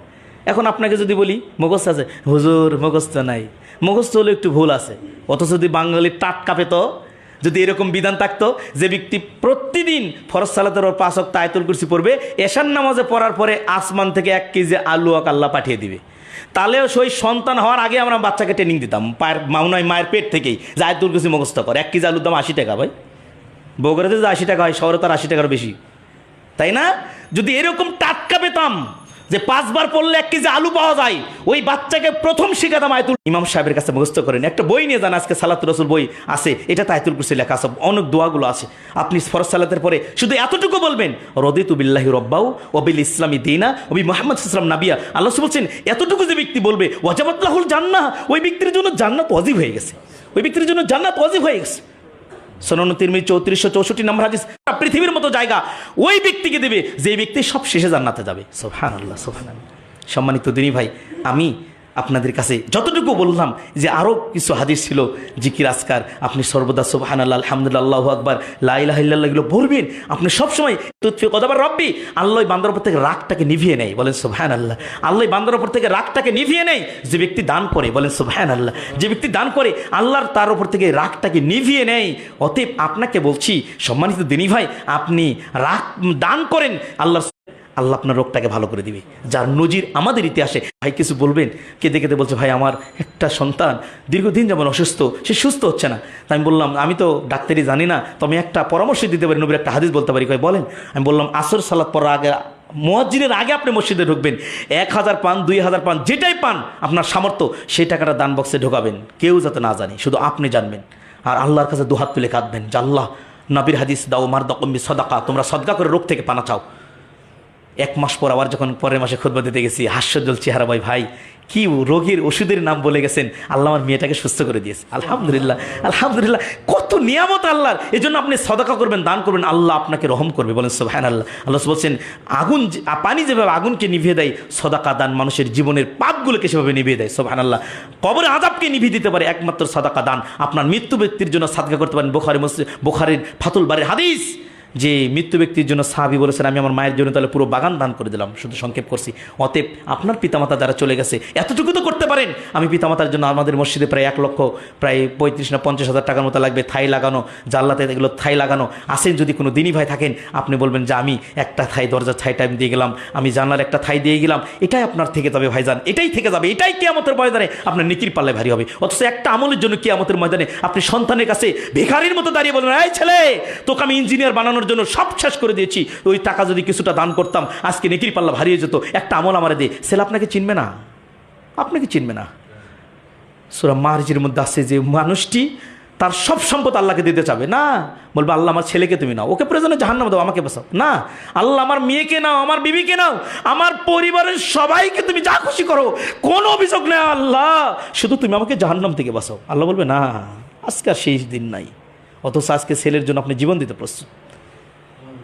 এখন আপনাকে যদি বলি মুখস্থ আছে, হুজুর মুখস্থ নাই, মুখস্থ হলে একটু ভুল আছে। অথচ যদি বাঙালির টাটকা পেত, যদি এরকম বিধান থাকতো যে ব্যক্তি প্রতিদিন ফরজ সালাতের ওর 5 ওয়াক্ত আয়াতুল কুরসি পড়বে, এশার নামাজে পড়ার পরে আসমান থেকে 1 কেজি আলু আল্লাহ পাঠিয়ে দিবে, তাহলেও সেই সন্তান হওয়ার আগে আমরা বাচ্চাকে ট্রেনিং দিতাম মায়ের পেট থেকেই যে আয়াতুল কুরসি মুখস্থ করে। 1 কেজি আলুর দাম 80 টাকা ভাই, বগুড়াতে যে 80 টাকা হয়, শহরে তার 80 টাকার বেশি, তাই না? যদি এরকম টাটকা পেতাম যে 5 বার পড়লে 1 কেজি আলু পাওয়া যায়, ওই বাচ্চাকে প্রথম শিখাতাম আয়াতুল। ইমাম সাহেবের কাছে মুখস্থ করেন, একটা বই নিয়ে যান, আজকে সালাতুর রাসূল বই আছে, এটা আয়াতুল কুরসি লেখা আছে, অনেক দোয়াগুলো আছে। আপনি ফরজ সালাতের পরে শুধু এতটুকু বলবেন রদিতু বিল্লাহি রাব্বাহু ওয়া বিল ইসলামি দীনা ওয়া বি মুহাম্মদ সাল্লাল্লাহু আলাইহি ওয়াসাল্লাম নাবিয়া। আল্লাহ বলছেন এতটুকু যে ব্যক্তি বলবে ওয়াজাবাত লাহুল জান্নাহ, ওই ব্যক্তির জন্য জান্নাত ওয়াজিব হয়ে গেছে, ওই ব্যক্তির জন্য জান্নাত ওয়াজিব হয়ে গেছে। সুনান তিরমিজি 3464 নম্বর হাদিস। পৃথিবীর মতো জায়গা ওই ব্যক্তিকে দেবে যে ব্যক্তি সব শেষে জান্নাতে যাবে। সুবহানাল্লাহ সুবহানাল্লাহ। সম্মানিত দিনী ভাই, আমি আপনাদের কাছে যতটুকু বললাম যে আরও কিছু হাদিস ছিল জিকির আজকার, আপনি সর্বদা সুবহানাল্লাহ, আলহামদুলিল্লাহ, আল্লাহু আকবার, লা ইলাহা ইল্লাল্লাহ এগুলো বলবেন। আপনি সবসময় তুতফি কদাবার রব্বি, আল্লাহ বান্দার উপর থেকে রাগটাকে নিভিয়ে নেয়, বলেন সুবহানাল্লাহ। আল্লাহ বান্দার উপর থেকে রাগটাকে নিভিয়ে নেয় যে ব্যক্তি দান করে, বলেন সুবহানাল্লাহ। যে ব্যক্তি দান করে আল্লাহর তার উপর থেকে রাগটাকে নিভিয়ে নেয়। অতএব আপনাকে বলছি সম্মানিত দিনী ভাই, আপনি রাগ দান করেন, আল্লাহ আপনার রোগটাকে ভালো করে দিবে, যার নজির আমাদের ইতিহাসে। ভাই কিছু বলবেন? কেঁদে কেঁদে বলছে, ভাই আমার একটা সন্তান দীর্ঘদিন যেমন অসুস্থ, সে সুস্থ হচ্ছে না। তাই আমি বললাম, আমি তো ডাক্তারি জানি না, তো আমি একটা পরামর্শ দিতে পারি, নবীর একটা হাদিস বলতে পারি। কই বলেন? আমি বললাম, আসর সালাত পড়ার আগে, মুয়াজ্জিনের আগে আপনি মসজিদে ঢুকবেন, 1000 পান, 2000 পান, যেটাই পান আপনার সামর্থ্য, সেই টাকাটা দান বক্সে ঢোকাবেন, কেউ যাতে না জানে, শুধু আপনি জানবেন। আর আল্লাহর কাছে দুহাত তুলে কাঁদবেন যে আল্লাহ, নবীর হাদিস দাও মার দকম্বি সদাকা, তোমরা সদকা করে রোগ থেকে পানা চাও। 1 মাস পর আবার যখন পরের মাসে খুতবা দিতে গেছি, হাস্যজ্জ্বল চেহারা, ভাই কি রোগীর ওষুধের নাম বলে গেছেন, আল্লাহ আমার মেয়েটাকে সুস্থ করে দিয়েছে, আলহামদুলিল্লাহ, আলহামদুলিল্লাহ, কত নিয়ামত আল্লাহর। এই জন্য আপনি সদকা করবেন, দান করবেন, আল্লাহ আপনাকে রহম করবে, বলেন সুবহানাল্লাহ। আল্লাহ বলছেন, আগুন, পানি যেভাবে আগুনকে নিভিয়ে দেয়, সদকা দান মানুষের জীবনের পাপগুলোকে সেভাবে নিভিয়ে দেয়, সুবহানাল্লাহ। কবরের আযাবকে নিভিয়ে দিতে পারে একমাত্র সদকা দান। আপনার মৃত্যু ব্যক্তির জন্য সদকা করতে পারেন। বুখারীর ফাতুল বারীর হাদিস, যে মৃত্যু ব্যক্তির জন্য সাহাবী বলেছেন, আমি আমার মায়ের জন্য তাহলে পুরো বাগান দান করে দিলাম, শুধু সংক্ষেপ করছি। অতএব আপনার পিতামাতা যারা চলে গেছে, এতটুকু তো করতে পারেন। আমি পিতামাতার জন্য আমাদের মসজিদে প্রায় 1 লক্ষ, প্রায় 35 না 50 হাজার টাকার মতো লাগবে থাই লাগানো, জানলাতে এগুলো থাই লাগানো। আসেন, যদি কোনো দিনী ভাই থাকেন, আপনি বলবেন যে আমি একটা থাই, দরজার থাইটা আমি দিয়ে গেলাম, আমি জানলার একটা থাই দিয়ে গেলাম, এটাই আপনার থেকে যাবে ভাইজান, এটাই থেকে যাবে, এটাই কিয়ামতের ময়দানে আপনার নেকির পাল্লায় ভারী হবে। অথচ একটা আমলের জন্য কিয়ামতের ময়দানে আপনি সন্তানের কাছে ভিখারির মতো দাঁড়িয়ে বলবেন, এই ছেলে, তোকে আমি ইঞ্জিনিয়ার বানানোর জন্য সব শেষ করে দিয়েছি, ওই টাকা যদি কিছুটা দান করতাম আজকে নেকির পাল্লা ভারী হয়ে যেত, একটা আমল আমারে দে। ছেলে আপনাকে চিনবে না, আপনাকে চিনবে না। সূরা মারজির মধ্যে আছে যে মানুষটি তার সব সম্পদ আল্লাহকে দিতে চাবে না, বলবে আল্লাহ আমার ছেলেকে তুমি নাও, ওকে প্রয়োজনে জাহান্নামে দাও, আমাকে বাঁচাও না। আল্লাহ আমার মেয়েকে নাও, আমার বিবিকে নাও, আমার পরিবারের সবাইকে তুমি যা খুশি করো, কোনো অভিযোগ নেই আল্লাহ, শুধু তুমি আমাকে জাহান্নাম থেকে বাঁচাও। আল্লাহ বলবে না, আজকে আর শেষ দিন নাই। অথচ আজকে ছেলের জন্য আপনি জীবন দিতে প্রস্তুত,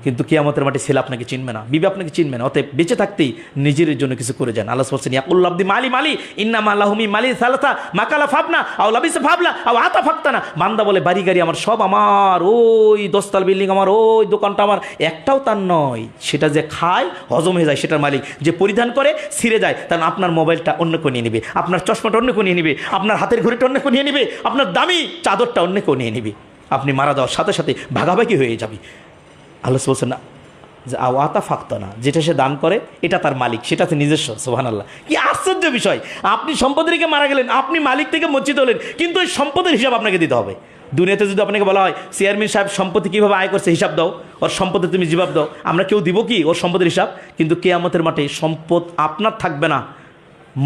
কিন্তু কিয়ামতের মাঠে ছেলে আপনাকে চিনবে না, বিবি আপনাকে চিনবে না। অতএব বেঁচে থাকতেই নিজের জন্য কিছু করে যান। আল্লাহ বলছেন, ইয়াকুল আব্দি মালি মালি ইন্নামা লাহুমি মালি সালাসা মাকালা ফাবনা আও লাবিসা ফাবলা আও আতা ফাক্তানা। বান্দা বলে, বাড়ি গাড়ি আমার সব আমার, ওই 10 তলা বিল্ডিং আমার, ওই দোকানটা আমার, একটাও তার নয়। সেটা যে খায় হজম হয়ে যায় সেটার মালিক, যে পরিধান করে ছিঁড়ে যায়, কারণ আপনার মোবাইলটা অন্য কেউ নিয়ে নেবে, আপনার চশমাটা অন্য কেউ নিয়ে নেবে, আপনার হাতের ঘড়িটা অন্য কেউ নিয়ে নেবে, আপনার দামি চাদরটা অন্য কেউ নিয়ে নেবে। আপনি মারা যাওয়ার সাথে সাথে ভাগাভাগি হয়ে যাবে। আল্লাহ বলছেন না যে আওয়াতা ফাক্তা না, যেটা সে দান করে এটা তার মালিক, সেটা তো নিজস্ব। সুবহানাল্লাহ, কি আশ্চর্য বিষয়! আপনি সম্পদ রেখে মারা গেলেন, আপনি মালিক থেকে বঞ্চিত হলেন, কিন্তু ওই সম্পদের হিসাব আপনাকে দিতে হবে। দুনিয়াতে যদি আপনাকে বলা হয়, চেয়ারম্যান সাহেব সম্পত্তি কীভাবে আয় করছে হিসাব দাও, ওর সম্পদে তুমি জবাব দাও, আমরা কেউ দিব কি ওর সম্পদের হিসাব? কিন্তু কিয়ামতের মাঠে সম্পদ আপনার থাকবে না,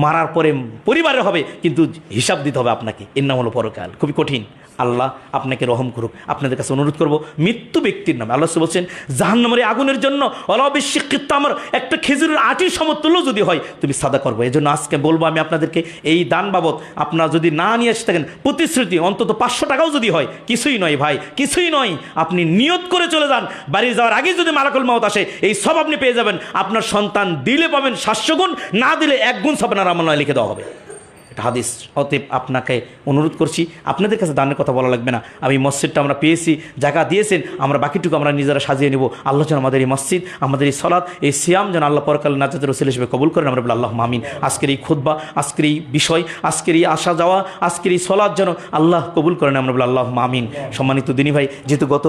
মারার পরে পরিবারের হবে, কিন্তু হিসাব দিতে হবে আপনাকে। এর নাম হলো পরকাল। খুবই কঠিন। আল্লাহ আপনাকে রহম করুক। আপনাদের কাছে অনুরোধ করব, মৃত্যু ব্যক্তির নামে আল্লাহ বলছেন, জাহান্নামের আগুনের জন্য আমার একটা খেজুরের আটির সমতুল্য যদি হয় তুমি সাদা করবো। এই জন্য আজকে বলবো আমি আপনাদেরকে, এই দান বাবদ আপনারা যদি না নিয়ে আসতে থাকেন, প্রতিশ্রুতি অন্তত 500 টাকাও যদি হয়, কিছুই নয় ভাই, কিছুই নয়। আপনি নিয়ত করে চলে যান, বাড়ি যাওয়ার আগে যদি মালাকুল মাউত আসে, এই সব আপনি পেয়ে যাবেন। আপনার সন্তান দিলে পাবেন 700 গুণ, না দিলে 1 গুণ সব আপনার আমল লিখে দেওয়া হবে। হাদিস। অতএব আপনাকে অনুরোধ করছি, আপনাদের কাছে দানের কথা বলা লাগবে না। আমি মসজিদটা আমরা পেয়েছি, জায়গা দিয়েছেন, আমরা বাকিটুকু আমরা নিজেরা সাজিয়ে নেব। আল্লাহ যেন আমাদের এই মসজিদ, আমাদের এই সলাৎ, এই সিয়াম যেন আল্লাহ পরকাল নাজাতের ওসিলা হিসেবে কবুল করেন। আমরা বলি আল্লাহ আমিন। আজকের এই খুতবা, আজকের এই বিষয়, আজকের এই আসা যাওয়া, আজকের এই সলাৎ যেন আল্লাহ কবুল করেন। আমরা বলি আল্লাহ আমিন। সম্মানিত দিনী ভাই, যেহেতু গত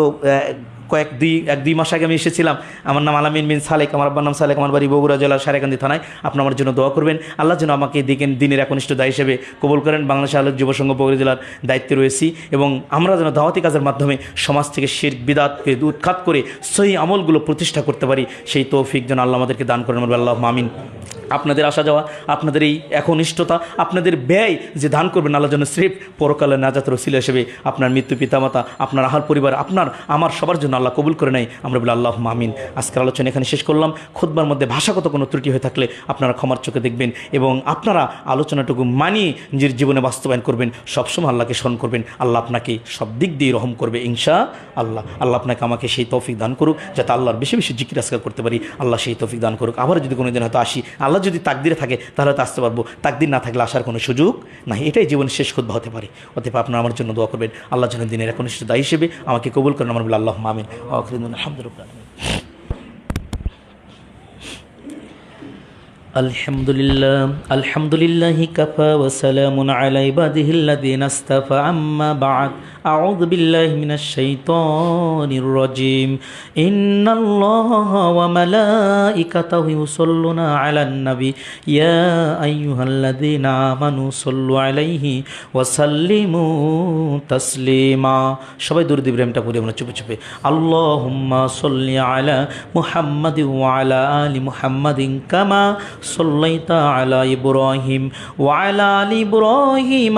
1-2 মাস আগে আমি এসেছিলাম, আমার নাম আলামিন বিন সালেক, আমার আব্বার নাম সালেক, আমার বাড়ি বগুড়া জেলার সারেকান্দি থানায়। আপনার আমার জন্য দোয়া করবেন, আল্লাহ যেন আমাকে দিনের একনিষ্ঠ দায়ী হিসেবে কবুল করেন। বাংলাদেশ আলোক যুব সংঘ বগুড়া জেলার দায়িত্বে রয়েছি, এবং আমরা যেন দাওয়াতি কাজের মাধ্যমে সমাজ থেকে শিরক বিদআতকে উৎখাত করে সহি আমলগুলো প্রতিষ্ঠা করতে পারি, সেই তৌফিক যেন আল্লাহ আমাদেরকে দান করেন। আল্লাহ আমিন। আপনাদের আসা যাওয়া, আপনাদের এই একনিষ্ঠতা, আপনাদের ব্যয় যে দান করবেন, আল্লাহ যেন স্রেফ পরকালের নাজাতের ওসিলা হিসেবে আপনার মৃত্যু পিতামাতা, আপনার আহাল পরিবার, আপনার আমার সবার জন্য আল্লাহ কবুল করে নেয়। আমরা বলি আল্লাহ আমিন। আজকের আলোচনা এখানে শেষ করলাম। খুতবার মধ্যে ভাষাগত কোনো ত্রুটি হয়ে থাকলে আপনারা ক্ষমার চোখে দেখবেন, এবং আপনারা আলোচনাটুকু মানিয়ে নিজের জীবনে বাস্তবায়ন করবেন। সবসময় আল্লাহকে স্মরণ করবেন, আল্লাহ আপনাকে সব দিক দিয়ে রহম করবে ইনশাআল্লাহ। আল্লাহ আপনাকে আমাকে সেই তৌফিক দান করুক, যাতে আল্লাহর বেশি বেশি জিকির আজকার করতে পারি। আল্লাহ সেই তৌফিক দান করুক। আবার যদি কোনো দিন হয়তো আসি, আল্লাহ আল্লাহ যদি তাকদিরে থাকে তাহলে তো আসতে পারবো, তাকদির না থাকলে আসার কোনো সুযোগ নাই। এটাই জীবনের শেষ খুতবা হতে পারে। অতএব আপনারা আমার জন্য দোয়া করবেন, আল্লাহ যেন দিনের একনিষ্ঠ দায়ী হিসেবে আমাকে কবুল করেন। আমার বলে আল্লাহ আমিন। আলহামদুলিল্লাহ। আলহামদুলিল্লাহ আলহামদুলিল্লাহি কাফা ওয়া সালামুন আলা ইবাদিহিল্লাযিনা ইসতাফা, আম্মা বা'দ। আউযু বিল্লাহি মিনাশ শাইতানির রাজীম। ইন্নাল্লাহা ওয়া মালাইকাতাহু ইউসাল্লুনা আলান নবী ইয়া আইয়ুহাল্লাযিনা আমানু সাল্লু আলাইহি ওয়া সাল্লিমু তাসলিমা। সবাই দরুদ ইব্রাহিমটা পড়ি আমরা চুপে চুপে। আল্লাহুম্মা সাল্লি আলা মুহাম্মাদিন ওয়া আলা আলি মুহাম্মাদিন কামা সাল্লাইতা আলা ইব্রাহিম ওয়া আলা আলি ইব্রাহিম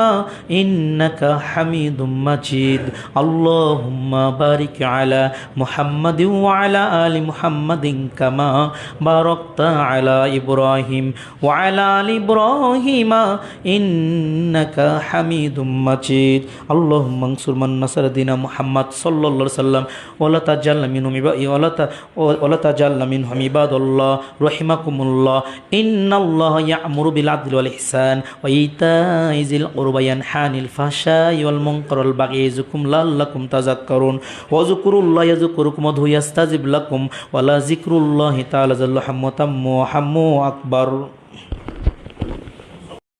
ইন্নাকা হামিদুম মাজিদ। আল্লাহুম্মা বারিক আলা মুহাম্মাদিন ওয়া আলা আলি মুহাম্মাদিন কামা বারাকতা আলা ইব্রাহিম ওয়া আলা আলি ইব্রাহিম ইন্নাকা হামিদুম মাজিদ। আল্লাহুম্মা আনসুর মান নাসারা দীনা মুহাম্মদ সাল্লাল্লাহু আলাইহি ওয়াসাল্লাম ওয়া লা তাজাল্লা মিনহুম ওয়া লা তাজাল্লা মিনহুম ইবাদাল্লাহ রাহিমাকুমুল্লাহ। ইন্নাল্লাহা ইয়া'মুরু বিল আদলি ওয়াল ইহসান ওয়া ইতা'i যিল কুরবা ইয়ানহা আনিল ফাহশাই ওয়াল মুনকার ওয়াল বাগই ইয়াযকুম লাআল্লাকুম তাযাক্কারুন ওয়া যকুরুল্লাহ ইয়াযকুরুকুম ওয়া ইয়াস্তাজিব লাকুম ওয়া লা যিকরুল্লাহি তাআলা যাল্লা হাম্মু আকবার।